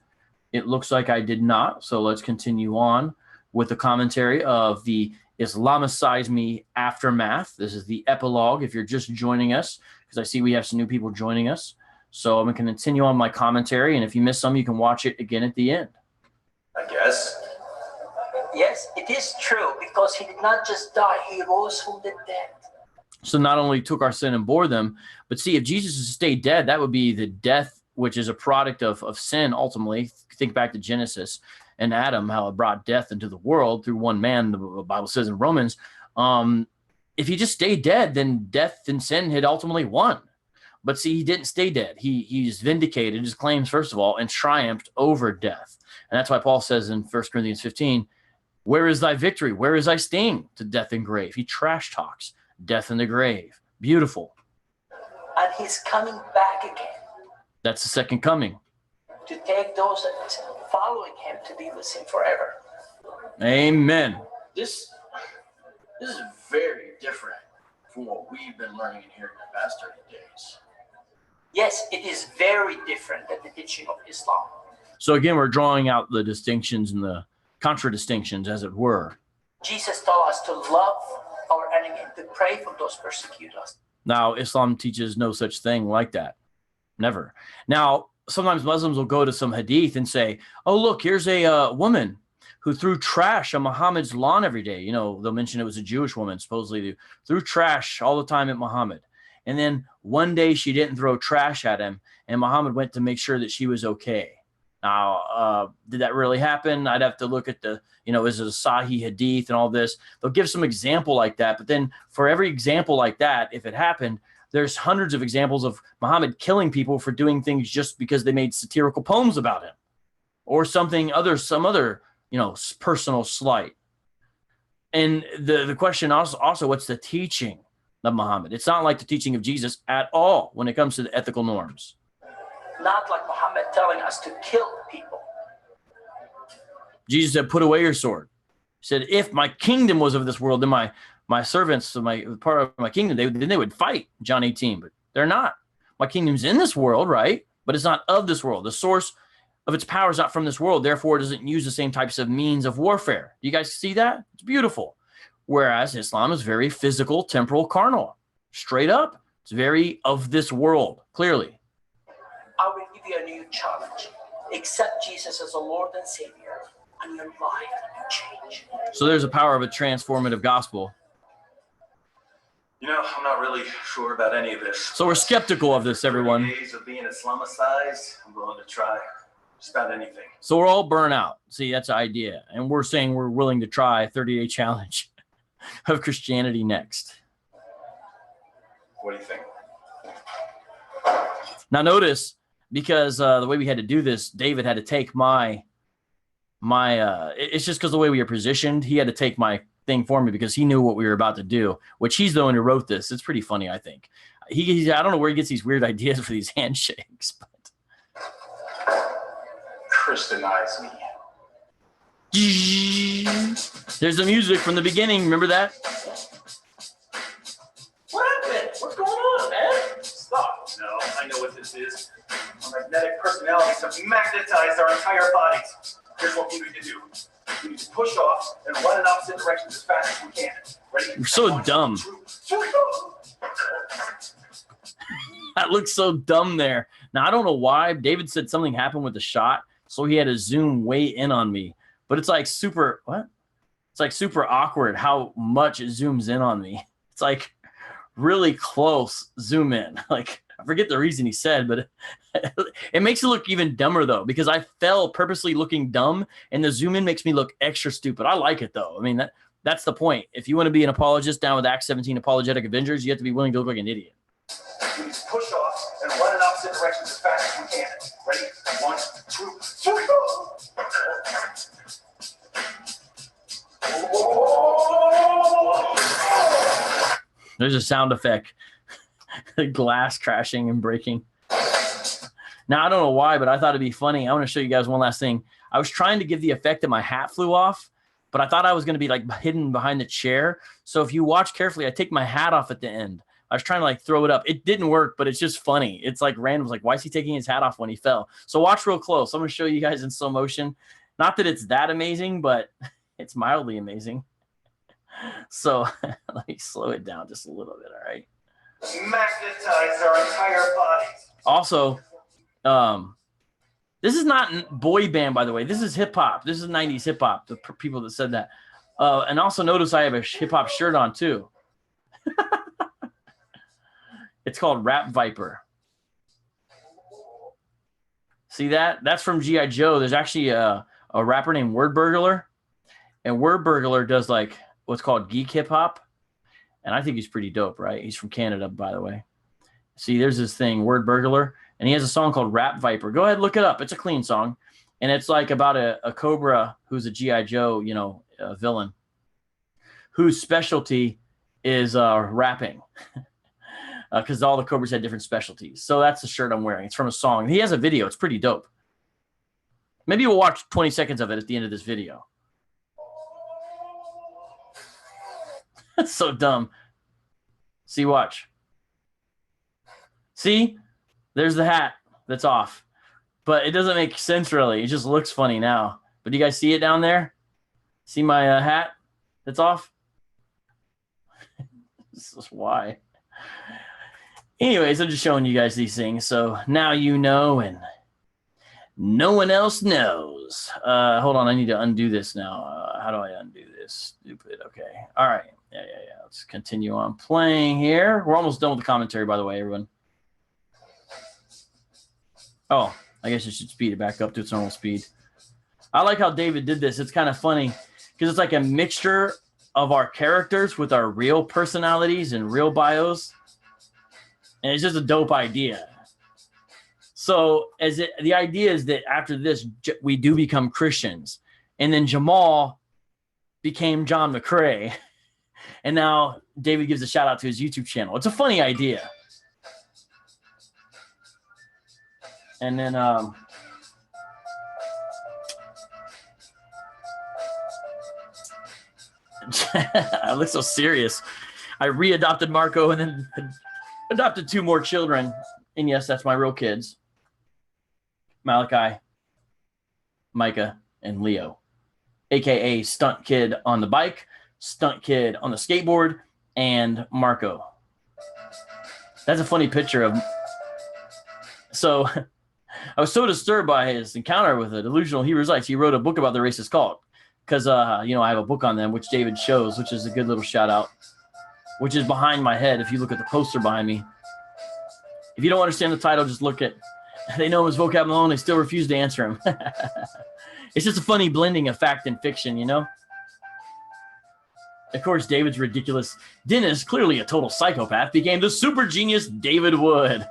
It looks like I did not. So let's continue on with the commentary of the Islamicize Me Aftermath. This is the epilogue if you're just joining us, because I see we have some new people joining us. So I'm going to continue on my commentary, and if you miss some, you can watch it again at the end. I guess. Yes, it is true, because he did not just die, he rose from the dead. So not only took our sin and bore them, but see, if Jesus had stayed dead, that would be the death, which is a product of sin, ultimately. Think back to Genesis and Adam, how it brought death into the world through one man, the Bible says in Romans. If he just stayed dead, then death and sin had ultimately won. But see, he didn't stay dead. He's vindicated his claims, first of all, and triumphed over death. And that's why Paul says in 1 Corinthians 15, where is thy victory? Where is thy sting to death and grave? He trash talks death and the grave. Beautiful. And he's coming back again. That's the second coming. To take those that following him to be with him forever. Amen. This is very different from what we've been learning and hearing the past 30 days. Yes, it is very different than the teaching of Islam. So again, we're drawing out the distinctions and the contradistinctions, as it were. Jesus told us to love our enemy and to pray for those who persecute us. Now, Islam teaches no such thing like that. Never. Now, sometimes Muslims will go to some hadith and say, oh, look, here's a woman who threw trash on Muhammad's lawn every day. They'll mention it was a Jewish woman, supposedly, who threw trash all the time at Muhammad. And then one day she didn't throw trash at him, and Muhammad went to make sure that she was okay. Now, did that really happen? I'd have to look at the, is it a Sahih Hadith and all this? They'll give some example like that. But then for every example like that, if it happened, there's hundreds of examples of Muhammad killing people for doing things just because they made satirical poems about him or some other, personal slight. And the question also, what's the teaching of Muhammad? It's not like the teaching of Jesus at all when it comes to the ethical norms. Not like Muhammad telling us to kill people. Jesus said, put away your sword. He said, if my kingdom was of this world, then my servants, my part of my kingdom, they would fight, John 18, but they're not. My kingdom's in this world, right? But it's not of this world. The source of its power is not from this world. Therefore, it doesn't use the same types of means of warfare. Do you guys see that? It's beautiful. Whereas Islam is very physical, temporal, carnal. Straight up. It's very of this world, clearly. I will give you a new challenge. Accept Jesus as a Lord and Savior, and your life will change. So there's the power of a transformative gospel. I'm not really sure about any of this. So we're skeptical of this, everyone. 30 days of being Islamicized, I'm willing to try just about anything. So we're all burnt out. See, that's the idea. And we're saying we're willing to try a 30-day challenge of Christianity next. What do you think? Now notice, because the way we had to do this, David had to take it's just because the way we were positioned, he had to take my thing for me because he knew what we were about to do, which he's the one who wrote this. It's pretty funny, I think. I don't know where he gets these weird ideas for these handshakes, but Christianize me. There's the music from the beginning. Remember that? What happened? What's going on, man? Stop. No, I know what this is. Our magnetic personalities have magnetized our entire bodies. Here's what we need to do. We need to push off and run in opposite directions as fast as we can. Ready? You're so dumb. That looks so dumb there. Now, I don't know why. David said something happened with the shot, so he had to zoom way in on me. But it's like super, what? It's like super awkward how much it zooms in on me. It's like really close zoom in. Like, I forget the reason he said, but it makes it look even dumber, though, because I fell purposely looking dumb, and the zoom in makes me look extra stupid. I like it, though. I mean, that's the point. If you want to be an apologist down with Acts 17 apologetic Avengers, you have to be willing to look like an idiot. We need to push off and run in opposite directions as fast as we can. Ready? 1, 2, 3, go! There's a sound effect. Glass crashing and breaking. Now, I don't know why, but I thought it'd be funny. I want to show you guys one last thing. I was trying to give the effect that my hat flew off, but I thought I was going to be like hidden behind the chair. So if you watch carefully, I take my hat off at the end. I was trying to like throw it up. It didn't work, but it's just funny. It's like random. It's like, why is he taking his hat off when he fell? So watch real close. I'm going to show you guys in slow motion. Not that it's that amazing, but it's mildly amazing. So let me slow it down just a little bit. All right. Magnetize our entire bodies. Also, this is not boy band, by the way. This is hip hop. This is 90s hip hop. The people that said that. And also notice I have a hip hop shirt on too. It's called Rap Viper. See that? That's from G.I. Joe. There's actually a rapper named Word Burglar. And Word Burglar does like what's called geek hip hop. And I think he's pretty dope, right? He's from Canada, by the way. See, there's this thing, Word Burglar. And he has a song called Rap Viper. Go ahead, look it up. It's a clean song. And it's like about a Cobra who's a G.I. Joe, villain, whose specialty is rapping. Because all the Cobras had different specialties. So that's the shirt I'm wearing. It's from a song. He has a video. It's pretty dope. Maybe we'll watch 20 seconds of it at the end of this video. That's so dumb. See, watch. See? There's the hat that's off. But it doesn't make sense, really. It just looks funny now. But do you guys see it down there? See my hat that's off? This is why. Anyways, I'm just showing you guys these things. So now you know and no one else knows. Hold on. I need to undo this now. How do I undo this? Stupid. Okay. All right. Yeah. Let's continue on playing here. We're almost done with the commentary, by the way, everyone. Oh, I guess you should speed it back up to its normal speed. I like how David did this. It's kind of funny because it's like a mixture of our characters with our real personalities and real bios. And it's just a dope idea. So the idea is that after this, we do become Christians. And then Jamal became John McCrae. And now David gives a shout out to his YouTube channel. It's a funny idea. And then I look so serious. I readopted Marco and then adopted 2 more children. And yes, that's my real kids. Malachi, Micah, and Leo. AKA Stunt Kid on the bike, Stunt Kid on the skateboard, and Marco. That's a funny picture of... So... I was so disturbed by his encounter with the delusional Hebrew Israelites. He wrote a book about the racist cult because, I have a book on them, which David shows, which is a good little shout out, which is behind my head. If you look at the poster behind me, if you don't understand the title, just look at, they know him as Vocab Malone. They still refuse to answer him. It's just a funny blending of fact and fiction, you know? Of course, David's ridiculous Dennis, clearly a total psychopath, became the super genius David Wood.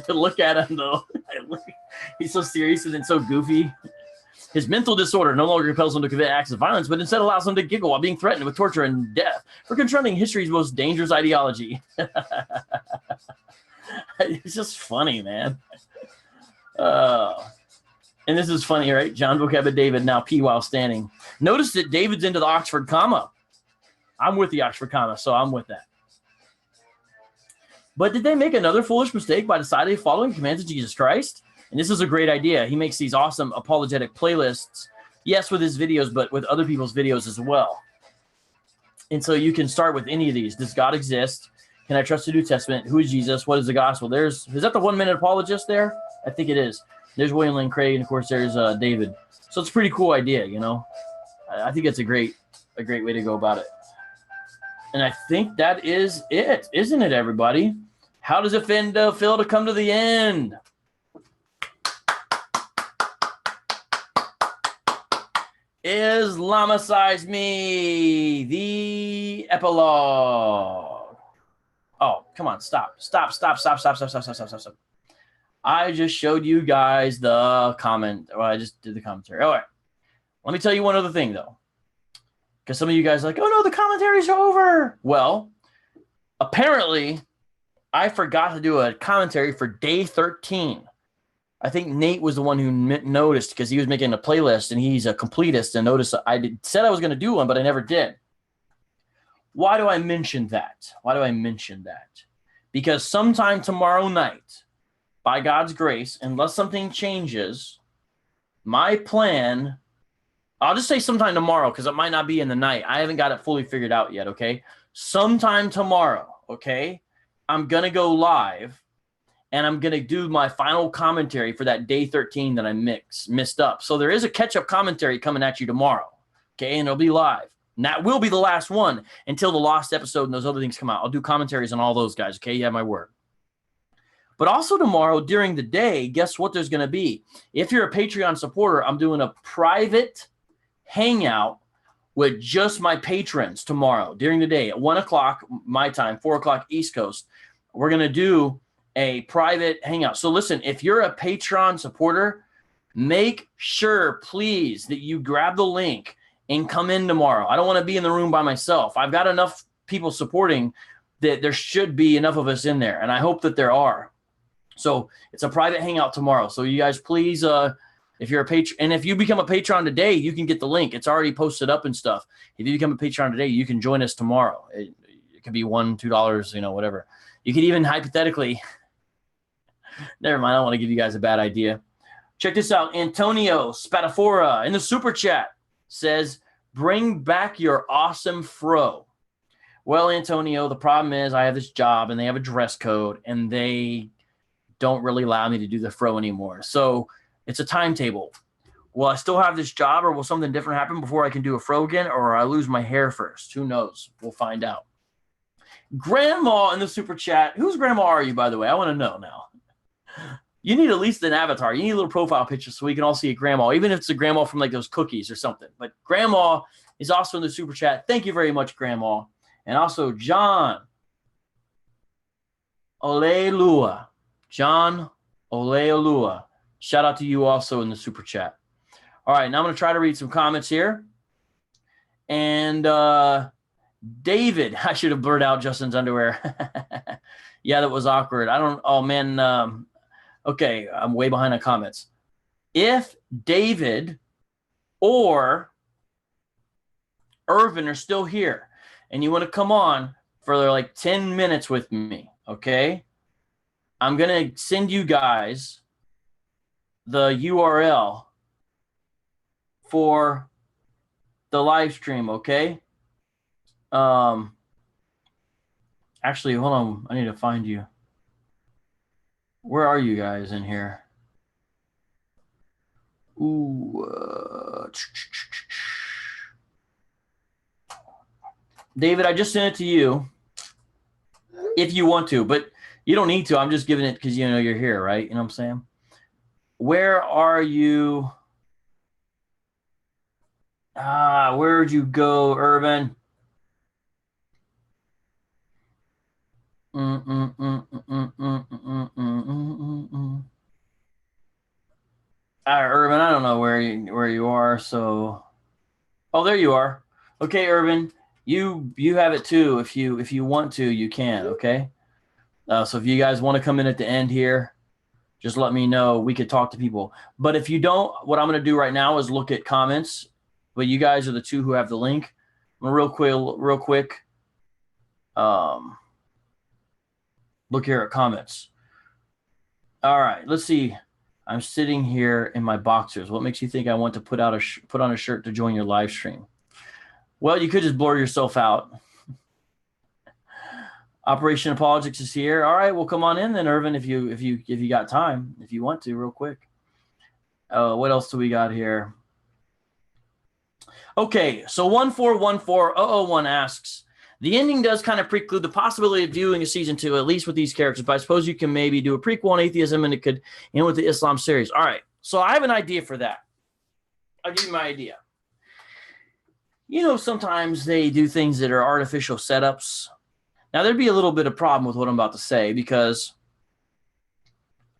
Look at him, though. He's so serious and then so goofy. His mental disorder no longer compels him to commit acts of violence, but instead allows him to giggle while being threatened with torture and death for confronting history's most dangerous ideology. It's just funny, man. And this is funny, right? John Vocab and David now pee while standing. Notice that David's into the Oxford comma. I'm with the Oxford comma, so I'm with that. But did they make another foolish mistake by deciding following the commands of Jesus Christ? And this is a great idea. He makes these awesome apologetic playlists, yes, with his videos, but with other people's videos as well. And so you can start with any of these. Does God exist? Can I trust the New Testament? Who is Jesus? What is the gospel? Is that the 1 minute apologist there? I think it is. There's William Lane Craig, and of course there's David. So it's a pretty cool idea, you know. I think it's a great way to go about it. And I think that is it, isn't it, everybody? How does it feel to come to the end? Islamicize me, the epilogue. Oh, come on, stop. I just showed you guys the comment. Well, I just did the commentary. All right. Let me tell you one other thing, though. Because some of you guys are like, oh, no, the commentaries are over. Well, apparently, I forgot to do a commentary for day 13. I think Nate was the one who noticed because he was making a playlist, and he's a completist, and noticed said I was going to do one, but I never did. Why do I mention that? Because sometime tomorrow night, by God's grace, unless something changes, my plan... I'll just say sometime tomorrow because it might not be in the night. I haven't got it fully figured out yet, okay? Sometime tomorrow, okay? I'm going to go live, and I'm going to do my final commentary for that day 13 that I missed up. So there is a catch-up commentary coming at you tomorrow, okay? And it'll be live. And that will be the last one until the lost episode and those other things come out. I'll do commentaries on all those guys, okay? You have my word. But also tomorrow during the day, guess what there's going to be? If you're a Patreon supporter, I'm doing a private hangout with just my patrons tomorrow during the day at 1 o'clock my time, 4 o'clock East Coast. We're going to do a private hangout. So listen, if you're a Patreon supporter, make sure, please, that you grab the link and come in tomorrow. I don't want to be in the room by myself. I've got enough people supporting that there should be enough of us in there, and I hope that there are. So it's a private hangout tomorrow. So you guys, please, if you're a patron, and if you become a patron today, you can get the link. It's already posted up and stuff. If you become a patron today, you can join us tomorrow. It could be $1, $2, whatever. You could even hypothetically, never mind, I don't want to give you guys a bad idea. Check this out. Antonio Spatafora in the super chat says, bring back your awesome fro. Well, Antonio, the problem is I have this job and they have a dress code and they don't really allow me to do the fro anymore. So it's a timetable. Will I still have this job, or will something different happen before I can do a fro again, or I lose my hair first? Who knows? We'll find out. Grandma in the super chat. Whose grandma are you, by the way? I want to know now. You need at least an avatar. You need a little profile picture so we can all see a grandma, even if it's a grandma from like those cookies or something. But grandma is also in the super chat. Thank you very much, grandma. And also John Oleolua. John Oleolua. Shout out to you also in the super chat. All right, now I'm going to try to read some comments here. And David, I should have blurred out Justin's underwear. Yeah, that was awkward. Oh man. Okay, I'm way behind on comments. If David or Irvin are still here and you want to come on for like 10 minutes with me, okay, I'm going to send you guys the URL for the live stream, okay? Actually, hold on. I need to find you. Where are you guys in here? Ooh. David, I just sent it to you if you want to, but you don't need to. I'm just giving it because you know you're here, right? You know what I'm saying? Where are you? Where'd you go, Irvin? All right, Irvin, I don't know where you are, so there you are. Okay, Irvin, you have it too. If you want to, you can, okay? So if you guys want to come in at the end here, just let me know. We could talk to people. But if you don't, what I'm going to do right now is look at comments. But you guys are the two who have the link. I'm gonna real quick. Look here at comments. All right, let's see. I'm sitting here in my boxers. What makes you think I want to put on a shirt to join your live stream? Well, you could just blur yourself out. Operation Apologetics is here. All right, well, come on in then, Irvin, if you got time, if you want to, real quick. What else do we got here? Okay, so 1414001 asks, the ending does kind of preclude the possibility of viewing a season 2, at least with these characters, but I suppose you can maybe do a prequel on atheism and it could end with the Islam series. All right, so I have an idea for that. I'll give you my idea. You know, sometimes they do things that are artificial setups. Now, there'd be a little bit of problem with what I'm about to say because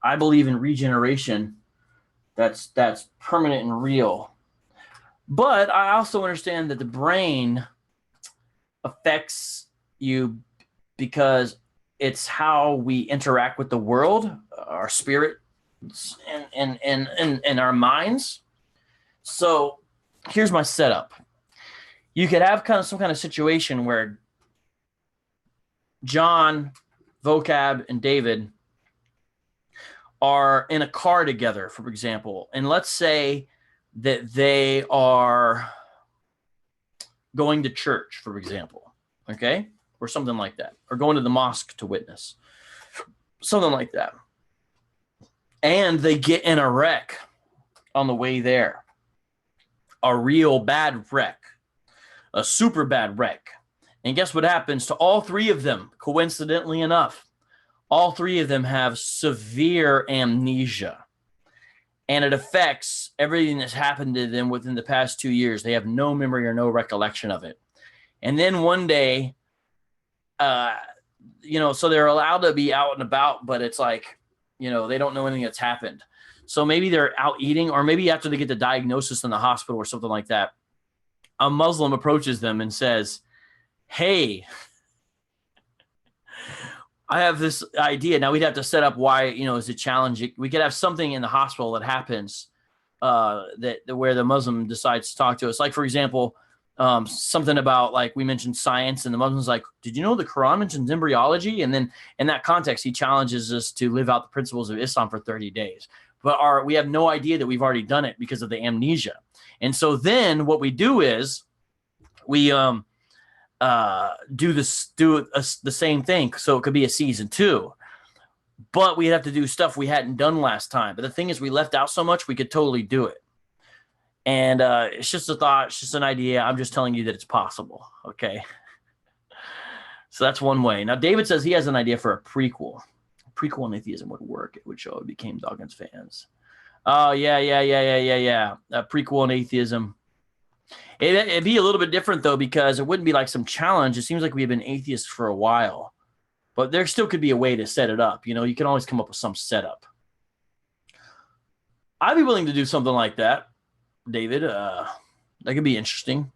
I believe in regeneration that's permanent and real. But I also understand that the brain affects you because it's how we interact with the world, our spirit, and our minds. So here's my setup. You could have some kind of situation where John, Vocab, and David are in a car together, for example, and let's say that they are going to church, for example, okay? Or something like that. Or going to the mosque to witness. Something like that. And they get in a wreck on the way there. A real bad wreck. A super bad wreck. And guess what happens to all three of them? Coincidentally enough, all three of them have severe amnesia. And it affects everything that's happened to them within the past 2 years. They have no memory or no recollection of it. And then one day, so they're allowed to be out and about, but it's like, they don't know anything that's happened. So maybe they're out eating, or maybe after they get the diagnosis in the hospital or something like that, a Muslim approaches them and says, hey, I have this idea. Now we'd have to set up why, is it challenging? We could have something in the hospital that happens where the Muslim decides to talk to us. Like, for example, something about, like, we mentioned science, and the Muslim's like, did you know the Quran mentions embryology? And then in that context, he challenges us to live out the principles of Islam for 30 days. But we have no idea that we've already done it because of the amnesia. And so then what we do is we do the same thing, so it could be a season 2, but we'd have to do stuff we hadn't done last time. But the thing is, we left out so much we could totally do it. And it's just a thought, it's just an idea. I'm just telling you that it's possible. Okay, so that's one way. Now David says he has an idea for a prequel. prequel on atheism would work. It would show it became Dawkins fans. Oh, yeah. A prequel on atheism. It'd be a little bit different, though, because it wouldn't be like some challenge. It seems like we've been atheists for a while. But there still could be a way to set it up. You know, you can always come up with some setup. I'd be willing to do something like that, David. That could be interesting.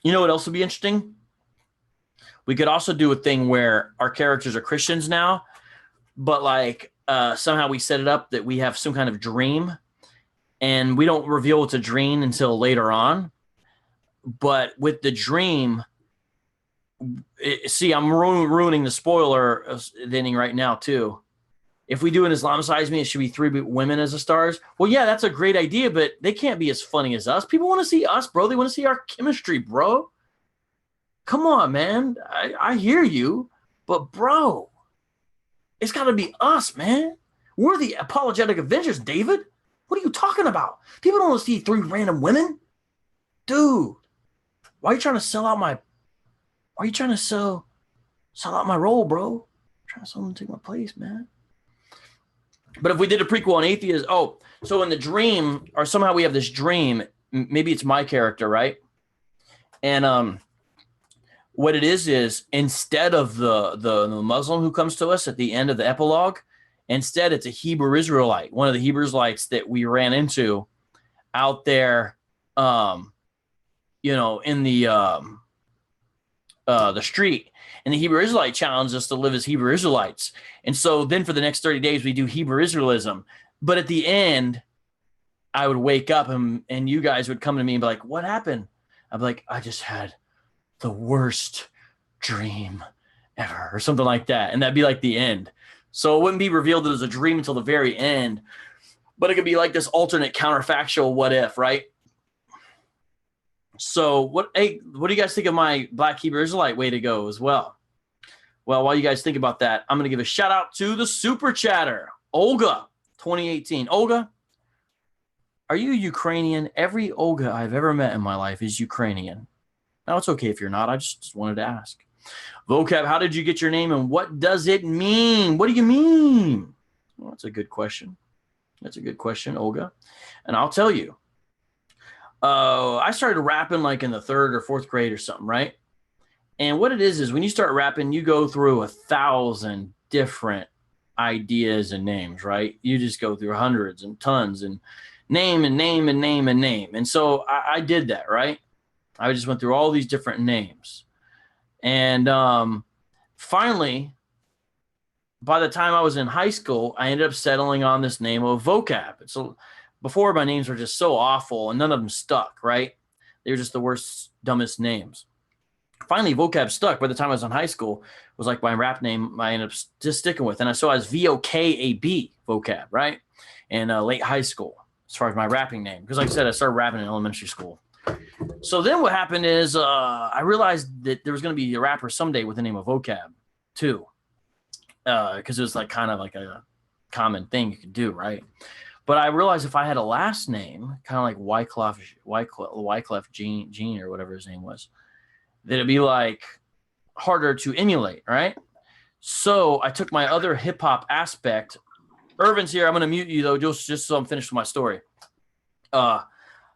You know what else would be interesting? We could also do a thing where our characters are Christians now, but like somehow we set it up that we have some kind of dream, and we don't reveal it's a dream until later on. But with the dream, see, I'm ruining the spoiler ending right now too. If we do an Islamicize me, it should be 3 women as the stars. Well, yeah, that's a great idea, but they can't be as funny as us. People want to see us, bro. They want to see our chemistry, bro. Come on, man. I hear you, but bro, it's got to be us, man. We're the apologetic Avengers, David. What are you talking about? People don't want to see 3 random women. Dude, why are you trying to sell out my... Why are you trying to sell out my role, bro? I'm trying to someone take my place, man. But if we did a prequel on atheism, so in the dream, or somehow we have this dream, maybe it's my character, right? And what it is instead of the Muslim who comes to us at the end of the epilogue, instead it's a Hebrew Israelite, one of the Hebrew Israelites that we ran into out there, you know, in the street. And the Hebrew Israelite challenged us to live as Hebrew Israelites. And so then for the next 30 days, we do Hebrew Israelism. But at the end, I would wake up and you guys would come to me and be like, what happened? I'd be like, I just had the worst dream ever, or something like that. And that'd be like the end. So it wouldn't be revealed as a dream until the very end. But it could be like this alternate counterfactual what if, right? So what do you guys think of my Black Hebrew Israelite way to go as well? Well, while you guys think about that, I'm going to give a shout out to the super chatter, Olga 2018. Olga, are you Ukrainian? Every Olga I've ever met in my life is Ukrainian. Now, it's okay if you're not. I just wanted to ask. Vocab, how did you get your name and what does it mean? What do you mean? Well, that's a good question. That's a good question, Olga. And I'll tell you. I started rapping like in the 3rd or 4th grade or something, right? And what it is when you start rapping, you go through 1,000 different ideas and names, right? You just go through hundreds and tons and name and name and name and name. And so I did that, right? I just went through all these different names. And finally, by the time I was in high school, I ended up settling on this name of Vocab. So before, my names were just so awful and none of them stuck, right? They were just the worst, dumbest names. Finally, Vocab stuck. By the time I was in high school, it was like my rap name I ended up just sticking with. And so I was VOKAB, Vocab, right? In late high school, as far as my rapping name. Because like I said, I started rapping in elementary school. So then what happened is I realized that there was going to be a rapper someday with the name of Vocab, too. Because it was like kind of like a common thing you could do, right? But I realized if I had a last name, kind of like Wyclef Jean or whatever his name was, that it'd be like harder to emulate, right? So I took my other hip hop aspect. Irvin's here. I'm going to mute you though, just so I'm finished with my story.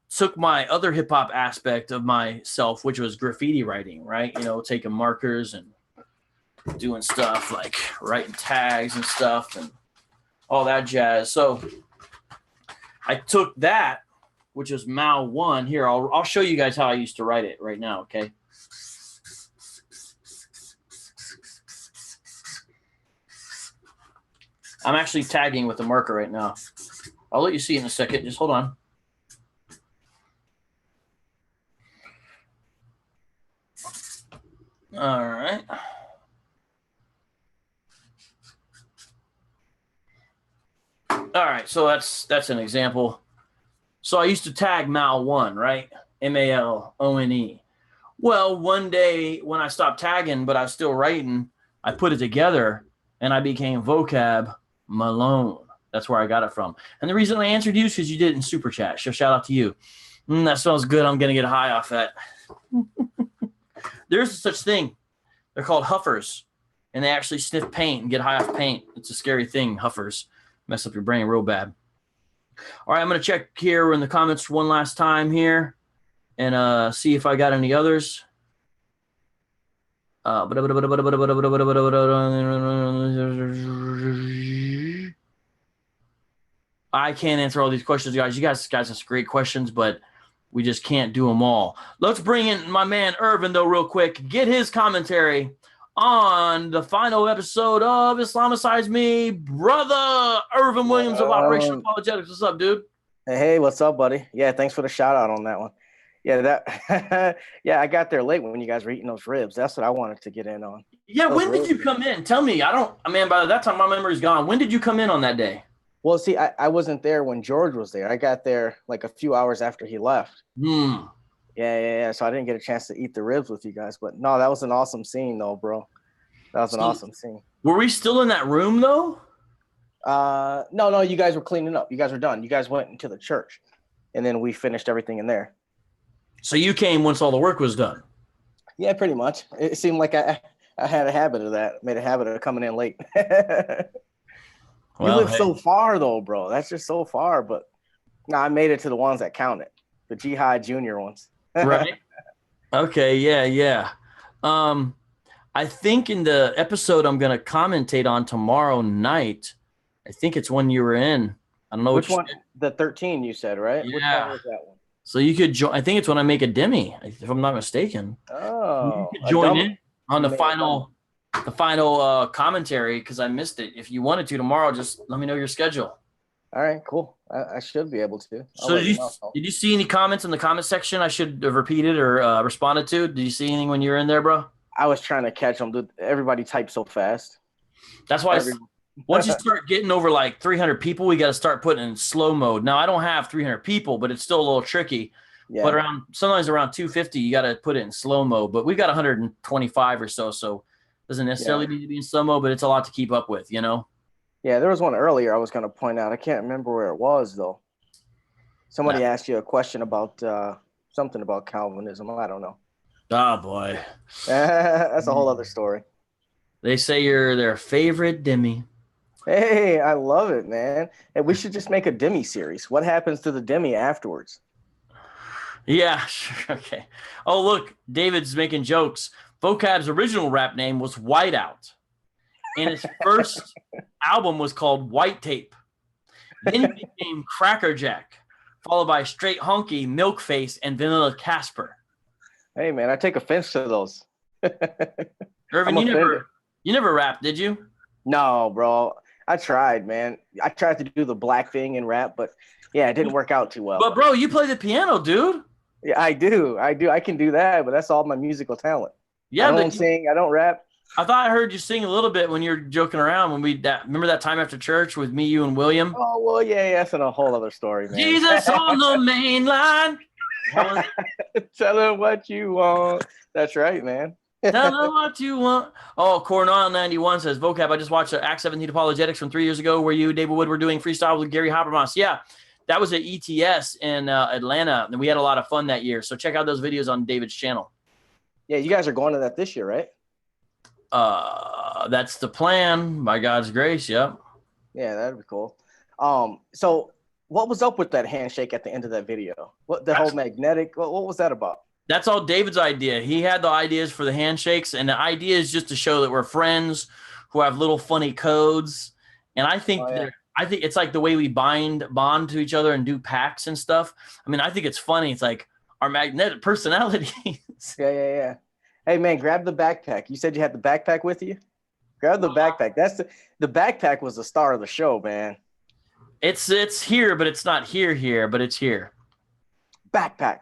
Took my other hip hop aspect of myself, which was graffiti writing, right? You know, taking markers and doing stuff like writing tags and stuff and all that jazz. So I took that, which is Mao 1. Here, I'll show you guys how I used to write it right now, okay? I'm actually tagging with the marker right now. I'll let you see in a second. Just hold on. All right. All right, so that's an example. So I used to tag Mal 1, right? Malone. Well, one day when I stopped tagging, but I was still writing, I put it together and I became Vocab Malone. That's where I got it from. And the reason I answered you is because you did it in Super Chat. So shout out to you. That smells good. I'm going to get high off that. There's such thing. They're called huffers. and they actually sniff paint and get high off paint. It's a scary thing. Huffers mess up your brain real bad. All right, I'm going to check here in the comments one last time here and see if I got any others. I can't answer all these questions, guys. You guys have some great questions, but we just can't do them all. Let's bring in my man Irvin, though, real quick. Get his commentary on the final episode of Islamicize Me, brother Irvin Williams of Operation Apologetics. What's up, dude? Hey, what's up, buddy? Yeah, thanks for the shout out on that one. Yeah, that yeah, I got there late when you guys were eating those ribs. That's what I wanted to get in on. Yeah, those when ribs. did you come in? Tell me. Man, by that time my memory's gone. When did you come in on that day? Well, see, I wasn't there when George was there. I got there like a few hours after he left. Yeah. So I didn't get a chance to eat the ribs with you guys. But no, that was an awesome scene, though, bro. That was an awesome scene. Were we still in that room, though? No, you guys were cleaning up. You guys were done. You guys went into the church, and then we finished everything in there. So you came once all the work was done? Yeah, pretty much. It seemed like I had a habit of that. Made a habit of coming in late. You live so far, though, bro. That's just so far. But no, I made it to the ones that counted, the Jihad Junior ones. Right. Okay. Yeah. I think in the episode I'm going to commentate on tomorrow night, I think it's one you were in. I don't know which one. The 13 you said, right? Yeah. Which one was that one? So you could join. I think it's when I make a demi, if I'm not mistaken. Oh. You could join in on the final commentary because I missed it. If you wanted to tomorrow, just let me know your schedule. All right, cool. I should be able to. So did you see any comments in the comment section I should have repeated or responded to? Did you see anything when you were in there, bro? I was trying to catch them. Dude, everybody types so fast. That's why once you start getting over like 300 people, we got to start putting in slow mode. Now, I don't have 300 people, but it's still a little tricky. Yeah. But sometimes around 250, you got to put it in slow mode. But we've got 125 or so it doesn't necessarily need to be in slow mode, but it's a lot to keep up with, you know? Yeah, there was one earlier I was going to point out. I can't remember where it was, though. Somebody asked you a question about something about Calvinism. I don't know. Oh, boy. That's a whole other story. They say you're their favorite demi. Hey, I love it, man. And we should just make a demi series. What happens to the demi afterwards? Yeah, sure. Okay. Oh, look, David's making jokes. Vocab's original rap name was Whiteout, and his first album was called White Tape. Then he became Crackerjack, followed by Straight Honky, Milkface, and Vanilla Casper. Hey, man, I take offense to those. Irvin, you never rapped, did you? No, bro. I tried, man. I tried to do the black thing and rap, but yeah, it didn't work out too well. But bro, you play the piano, dude. Yeah, I do. I can do that, but that's all my musical talent. Yeah, I don't sing. I don't rap. I thought I heard you sing a little bit when you were joking around when remember that time after church with me, you, and William? Oh, well, yeah, that's a whole other story, man. Jesus on the main line. Tell him what you want. That's right, man. Tell them what you want. Oh, Coronado 91 says, Vocab, I just watched Act 17 Apologetics from 3 years ago where you, David Wood, were doing freestyle with Gary Habermas. Yeah, that was at ETS in Atlanta, and we had a lot of fun that year. So check out those videos on David's channel. Yeah, you guys are going to that this year, right? That's the plan, by God's grace, yep. Yeah, that'd be cool. So what was up with that handshake at the end of that video? Whole magnetic, what was that about? That's all David's idea. He had the ideas for the handshakes, and the idea is just to show that we're friends who have little funny codes. And I think I think it's like the way we bond to each other and do packs and stuff. I mean, I think it's funny. It's like our magnetic personalities. Yeah. Hey, man, grab the backpack. You said you had the backpack with you? Grab the backpack. That's the backpack was the star of the show, man. It's here, but it's not here, but it's here. Backpack.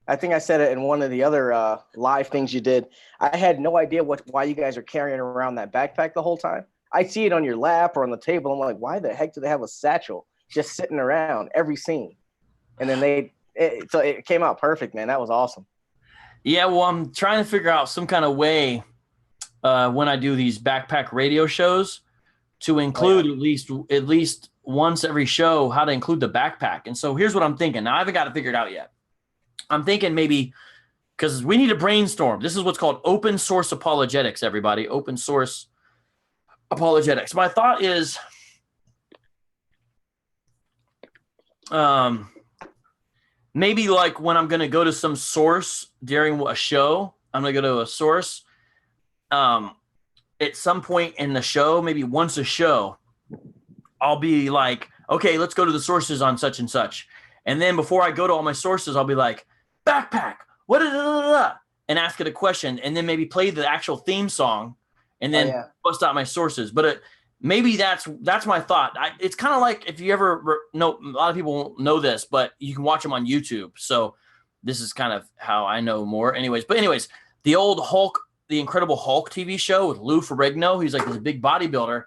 I think I said it in one of the other live things you did. I had no idea why you guys are carrying around that backpack the whole time. I see it on your lap or on the table. I'm like, why the heck do they have a satchel just sitting around every scene? And then so it came out perfect, man. That was awesome. Yeah, well, I'm trying to figure out some kind of way when I do these backpack radio shows to include at least once every show how to include the backpack. And so here's what I'm thinking. Now, I haven't got it figured out yet. I'm thinking maybe because we need to brainstorm. This is what's called open source apologetics, everybody. Open source apologetics. My thought is, maybe like when I'm going to go to some source during a show, I'm going to go to a source. At some point in the show, maybe once a show, I'll be like, okay, let's go to the sources on such and such. And then before I go to all my sources, I'll be like, backpack, what is it? And ask it a question, and then maybe play the actual theme song, and then bust out my sources. But maybe that's my thought. It's kind of like, if you ever know, a lot of people won't know this, but you can watch them on YouTube. So this is kind of how I know more. Anyways, the old Hulk, the Incredible Hulk TV show with Lou Ferrigno, he's like this big bodybuilder,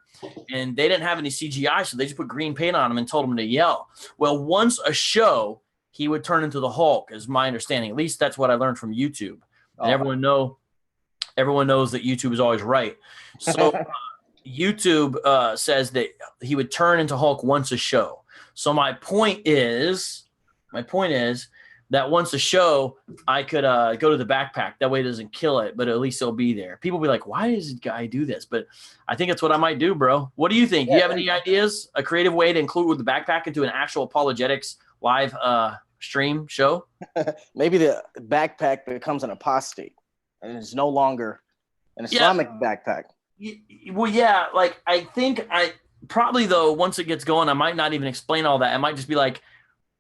and they didn't have any CGI, so they just put green paint on him and told him to yell. Well, once a show, he would turn into the Hulk, is my understanding. At least that's what I learned from YouTube. And everyone knows that YouTube is always right. So YouTube says that he would turn into Hulk once a show. So my point is that once a show, I could go to the backpack. That way it doesn't kill it, but at least it'll be there. People will be like, why does this guy do this? But I think that's what I might do, bro. What do you think? Do you have any ideas? A creative way to include with the backpack into an actual apologetics live stream show? Maybe the backpack becomes an apostate and it's no longer an Islamic backpack. Well, yeah, like I think probably though, once it gets going, I might not even explain all that. I might just be like,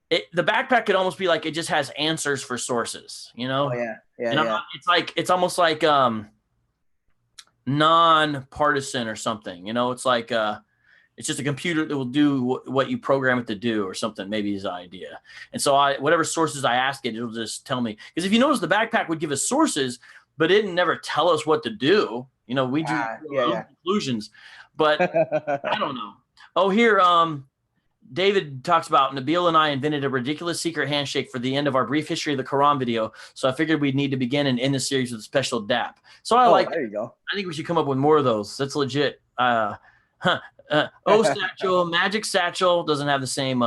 the backpack could almost be like, it just has answers for sources, you know? It's almost like non-partisan or something, you know? It's like it's just a computer that will do what you program it to do or something, maybe is the idea. And so whatever sources I ask it, it'll just tell me. Because if you notice, the backpack would give us sources, but it didn't never tell us what to do. You know, we do conclusions, but I don't know. Oh, here, David talks about Nabil and I invented a ridiculous secret handshake for the end of our brief history of the Quran video. So I figured we'd need to begin and end the series with a special dap. So there you go. I think we should come up with more of those. That's legit. Satchel, Magic Satchel doesn't have the same.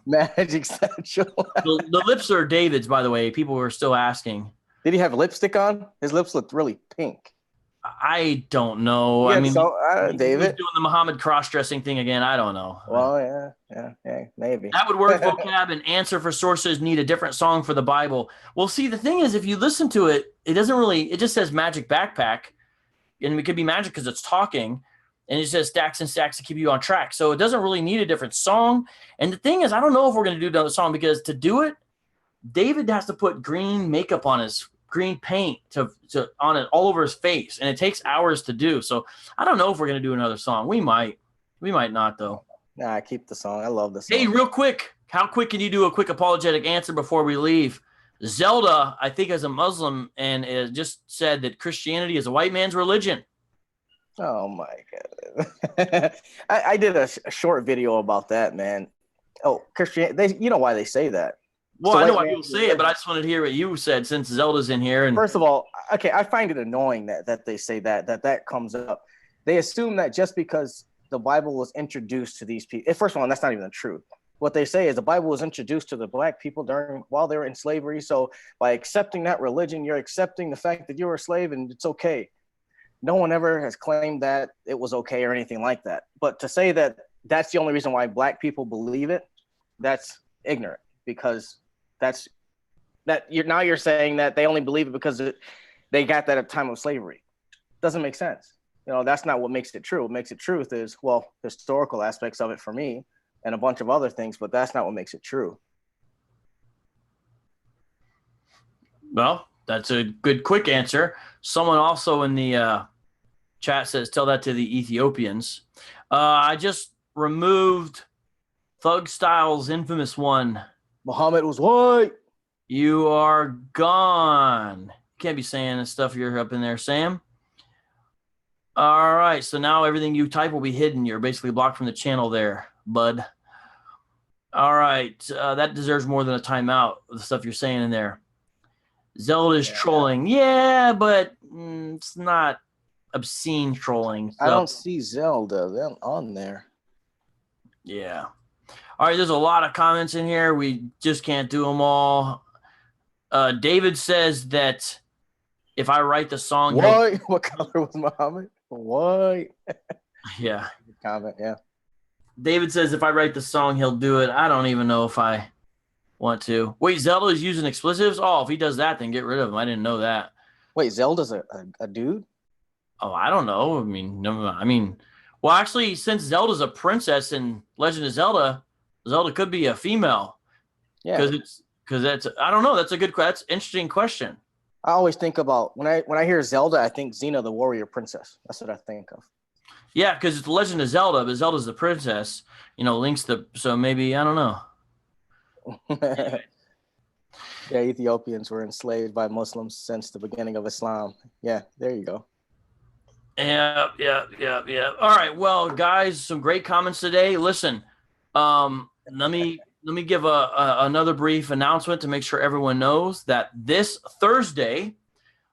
Magic Satchel. the lips are David's, by the way. People were still asking. Did he have lipstick on? His lips looked really pink. I don't know. Yeah, I mean, David doing the Muhammad cross-dressing thing again. I don't know. Well, yeah, maybe that would work. Vocab and answer for sources need a different song for the Bible. Well, see, the thing is, if you listen to it, it doesn't really. It just says magic backpack, and it could be magic because it's talking, and it says stacks and stacks to keep you on track. So it doesn't really need a different song. And the thing is, I don't know if we're going to do another song, because to do it, David has to put green makeup on his green paint to on it all over his face, and it takes hours to do. So I don't know if we're gonna do another song. We might not though. Nah, keep the song. I love this song. Hey, real quick, how quick can you do a quick apologetic answer before we leave? Zelda, I think, is a Muslim, and it just said that Christianity is a white man's religion. Oh my god. I did a short video about that, man. Oh, Christianity, you know why they say that. Well, I know why people say it, but I just wanted to hear what you said since Zelda's in here. And first of all, okay, I find it annoying that they say that comes up. They assume that just because the Bible was introduced to these people, first of all, that's not even the truth. What they say is the Bible was introduced to the black people while they were in slavery. So by accepting that religion, you're accepting the fact that you were a slave and it's okay. No one ever has claimed that it was okay or anything like that. But to say that that's the only reason why black people believe it, that's ignorant, because you're saying that they only believe it because they got that at the time of slavery. Doesn't make sense. You know, that's not what makes it true. What makes it truth is, well, historical aspects of it for me and a bunch of other things, but that's not what makes it true. Well, that's a good quick answer. Someone also in the chat says, tell that to the Ethiopians. I just removed Thug Style's infamous one. Muhammad was white. You are gone. You can't be saying the stuff you're up in there, Sam. All right, so now everything you type will be hidden. You're basically blocked from the channel there, bud. All right, that deserves more than a timeout, the stuff you're saying in there. Zelda's trolling. Yeah, but it's not obscene trolling. So. I don't see Zelda on there. Yeah. All right, there's a lot of comments in here. We just can't do them all. David says that if I write the song... White? What color was Muhammad? White. Yeah. Good comment. Yeah. David says if I write the song, he'll do it. I don't even know if I want to. Wait, Zelda is using expletives? Oh, if he does that, then get rid of him. I didn't know that. Wait, Zelda's a dude? Oh, I don't know. I mean, no, I mean, well, actually, since Zelda's a princess in Legend of Zelda, Zelda could be a female. Yeah. Because that's I don't know. That's an interesting question. I always think about when I hear Zelda, I think Xena the warrior princess. That's what I think of. Yeah, because it's the Legend of Zelda, but Zelda's the princess. Link's so maybe I don't know. Yeah, Ethiopians were enslaved by Muslims since the beginning of Islam. Yeah, there you go. Yeah. All right, well, guys, some great comments today. Listen, let me give another brief announcement to make sure everyone knows that this Thursday,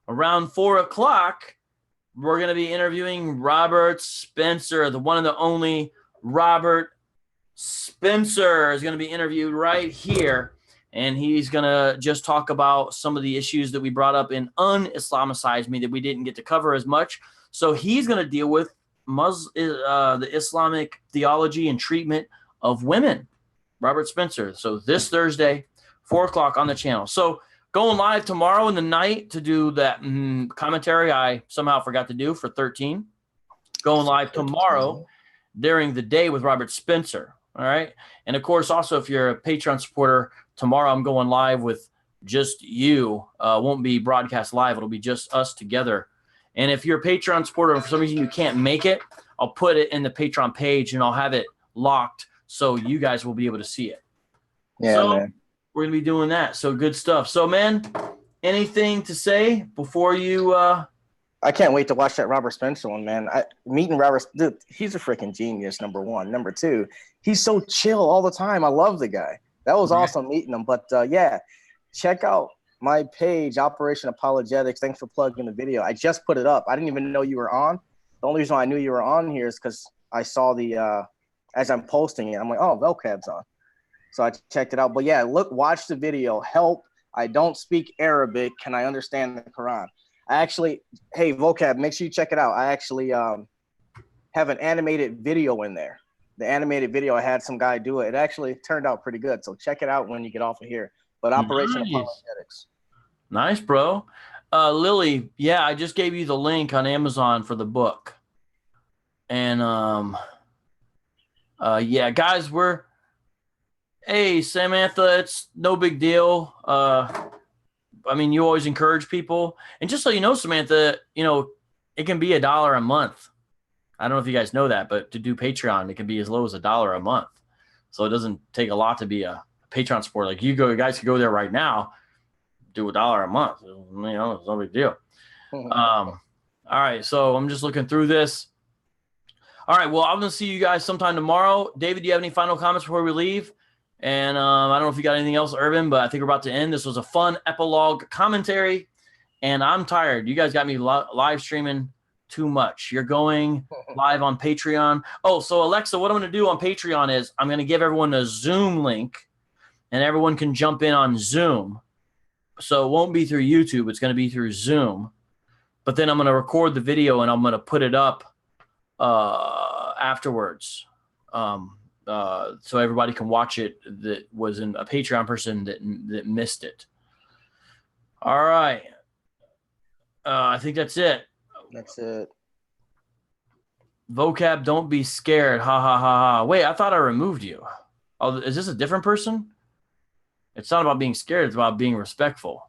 around 4:00, we're going to be interviewing Robert Spencer, the one and the only Robert Spencer is going to be interviewed right here. And he's going to just talk about some of the issues that we brought up in Un-Islamicize Me that we didn't get to cover as much. So he's going to deal with the Islamic theology and treatment of women. Robert Spencer. So this Thursday, 4:00 on the channel. So going live tomorrow in the night to do that commentary I somehow forgot to do for 13. Going live tomorrow during the day with Robert Spencer. All right. And of course, also, if you're a Patreon supporter, tomorrow I'm going live with just you. Won't be broadcast live. It'll be just us together. And if you're a Patreon supporter and for some reason you can't make it, I'll put it in the Patreon page and I'll have it locked so you guys will be able to see it. Yeah, so man. we're going to be doing that. So good stuff. So, man, anything to say before you I can't wait to watch that Robert Spencer one, man. Meeting Robert, dude, he's a freaking genius, number one. Number two, he's so chill all the time. I love the guy. That was awesome meeting him. But, yeah, check out my page, Operation Apologetics. Thanks for plugging the video. I just put it up. I didn't even know you were on. The only reason I knew you were on here is because I saw the as I'm posting it, I'm like, oh, Vocab's on. So I checked it out. But, yeah, watch the video. Help. I don't speak Arabic. Can I understand the Quran? Hey, Vocab, make sure you check it out. I actually have an animated video in there. The animated video, I had some guy do it. It actually turned out pretty good. So check it out when you get off of here. But Operation Apologetics. Nice, bro. Lily, yeah, I just gave you the link on Amazon for the book. And, yeah, guys, hey, Samantha, it's no big deal. I mean, you always encourage people. And just so you know, Samantha, it can be $1 a month. I don't know if you guys know that, but to do Patreon, it can be as low as $1 a month. So it doesn't take a lot to be a Patreon supporter. Like you guys could go there right now, do $1 a month. It's no big deal. All right. So I'm just looking through this. All right. Well, I'm going to see you guys sometime tomorrow. David, do you have any final comments before we leave? And I don't know if you got anything else, Irvin, but I think we're about to end. This was a fun epilogue commentary, and I'm tired. You guys got me live streaming too much. You're going live on Patreon. Oh, so Alexa, what I'm going to do on Patreon is I'm going to give everyone a Zoom link, and everyone can jump in on Zoom. So it won't be through YouTube. It's going to be through Zoom. But then I'm going to record the video, and I'm going to put it up afterwards. So everybody can watch it that wasn't a Patreon person that missed it. All right. I think that's it. That's it. Vocab, don't be scared. Ha, ha, ha, ha. Wait, I thought I removed you. Oh, is this a different person? It's not about being scared. It's about being respectful.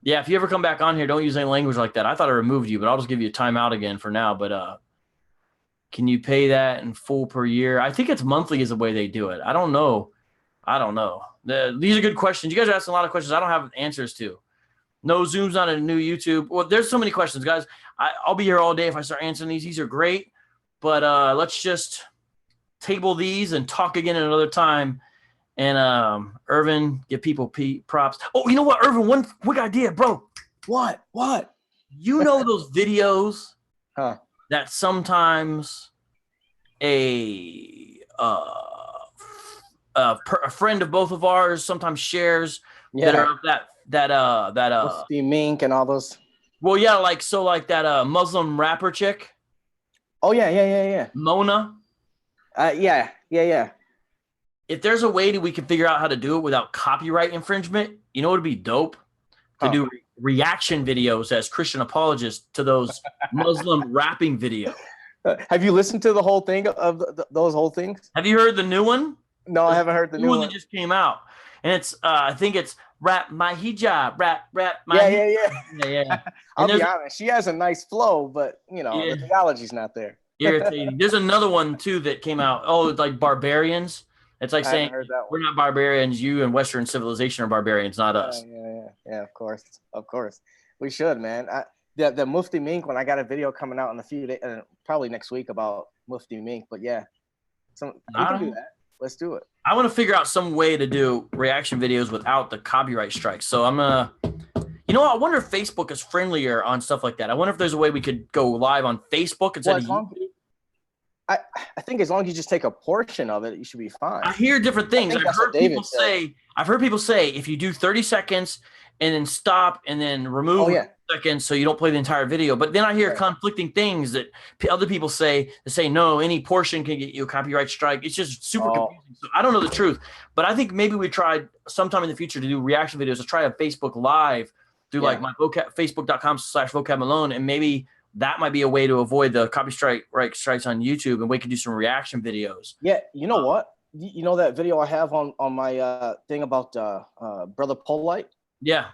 Yeah, if you ever come back on here, don't use any language like that. I thought I removed you, but I'll just give you a timeout again for now. But can you pay that in full per year? I think it's monthly is the way they do it. I don't know. These are good questions. You guys are asking a lot of questions I don't have answers to. No, Zoom's not a new YouTube. Well, there's so many questions, guys. I'll be here all day if I start answering these. These are great. But let's just table these and talk again at another time. And Irvin, give people props. Oh, you know what, Irvin? One quick idea, bro. What? You know those videos that sometimes a friend of both of ours sometimes shares that are that Steve Mink and all those. Well, yeah, like that Muslim rapper chick. Oh yeah. Mona. Yeah. If there's a way that we can figure out how to do it without copyright infringement, you know what would be dope? To do reaction videos as Christian apologists to those Muslim rapping videos. Have you listened to the whole thing of those whole things? Have you heard the new one? No, I haven't heard the new one that just came out, and it's I think it's rap my hijab, rap my yeah. I'll be honest, she has a nice flow, but the theology's not there. Irritating. There's another one too that came out. Oh, it's like barbarians. It's like saying we're not barbarians. You and Western civilization are barbarians, not us. Yeah. Of course, we should, man. The Mufti Mink, when I got a video coming out in a few days, probably next week about Mufti Mink. But yeah, we can do that. Let's do it. I want to figure out some way to do reaction videos without the copyright strikes. So I'm gonna, I wonder if Facebook is friendlier on stuff like that. I wonder if there's a way we could go live on Facebook instead of YouTube. I think as long as you just take a portion of it, you should be fine. I hear different things. I've heard people say if you do 30 seconds and then stop and then remove seconds so you don't play the entire video. But then I hear conflicting things that other people say. They say, no, any portion can get you a copyright strike. It's just super confusing. So I don't know the truth. But I think maybe we tried sometime in the future to do reaction videos, to try a Facebook Live through like my facebook.com/Vocab Malone, and maybe that might be a way to avoid the copyright strikes on YouTube, and we could do some reaction videos. Yeah, you know what? You know that video I have on my thing about Brother Polite? Yeah.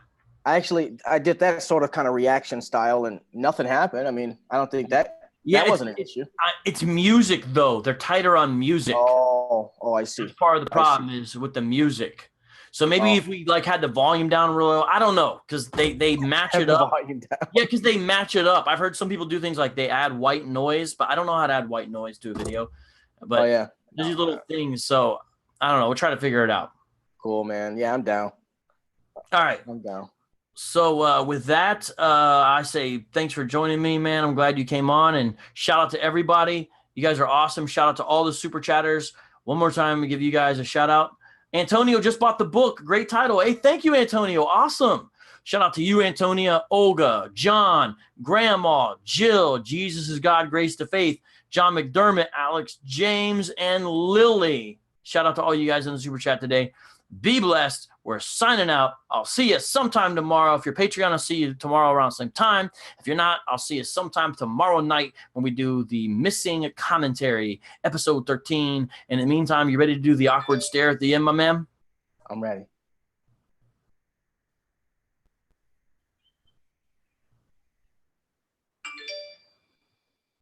I did that sort of kind of reaction style, and nothing happened. I mean, I don't think that wasn't an issue. It's music, though. They're tighter on music. Oh, I see. That's part of the problem is with the music. So maybe if we had the volume down real low, I don't know, because they match it up. Yeah, because they match it up. I've heard some people do things like they add white noise, but I don't know how to add white noise to a video. But there's these little things. So I don't know. We'll try to figure it out. Cool, man. Yeah, I'm down. All right. I'm down. So with that, I say thanks for joining me, man. I'm glad you came on, and shout out to everybody. You guys are awesome. Shout out to all the super chatters. One more time, we give you guys a shout out. Antonio just bought the book. Great title. Hey, thank you, Antonio. Awesome. Shout out to you, Antonia, Olga, John, Grandma, Jill, Jesus is God, Grace to Faith, John McDermott, Alex, James, and Lily. Shout out to all you guys in the super chat today. Be blessed. We're signing out. I'll see you sometime tomorrow. If you're Patreon, I'll see you tomorrow around the same time. If you're not, I'll see you sometime tomorrow night when we do the missing commentary, episode 13. And in the meantime, you ready to do the awkward stare at the end, my man? I'm ready.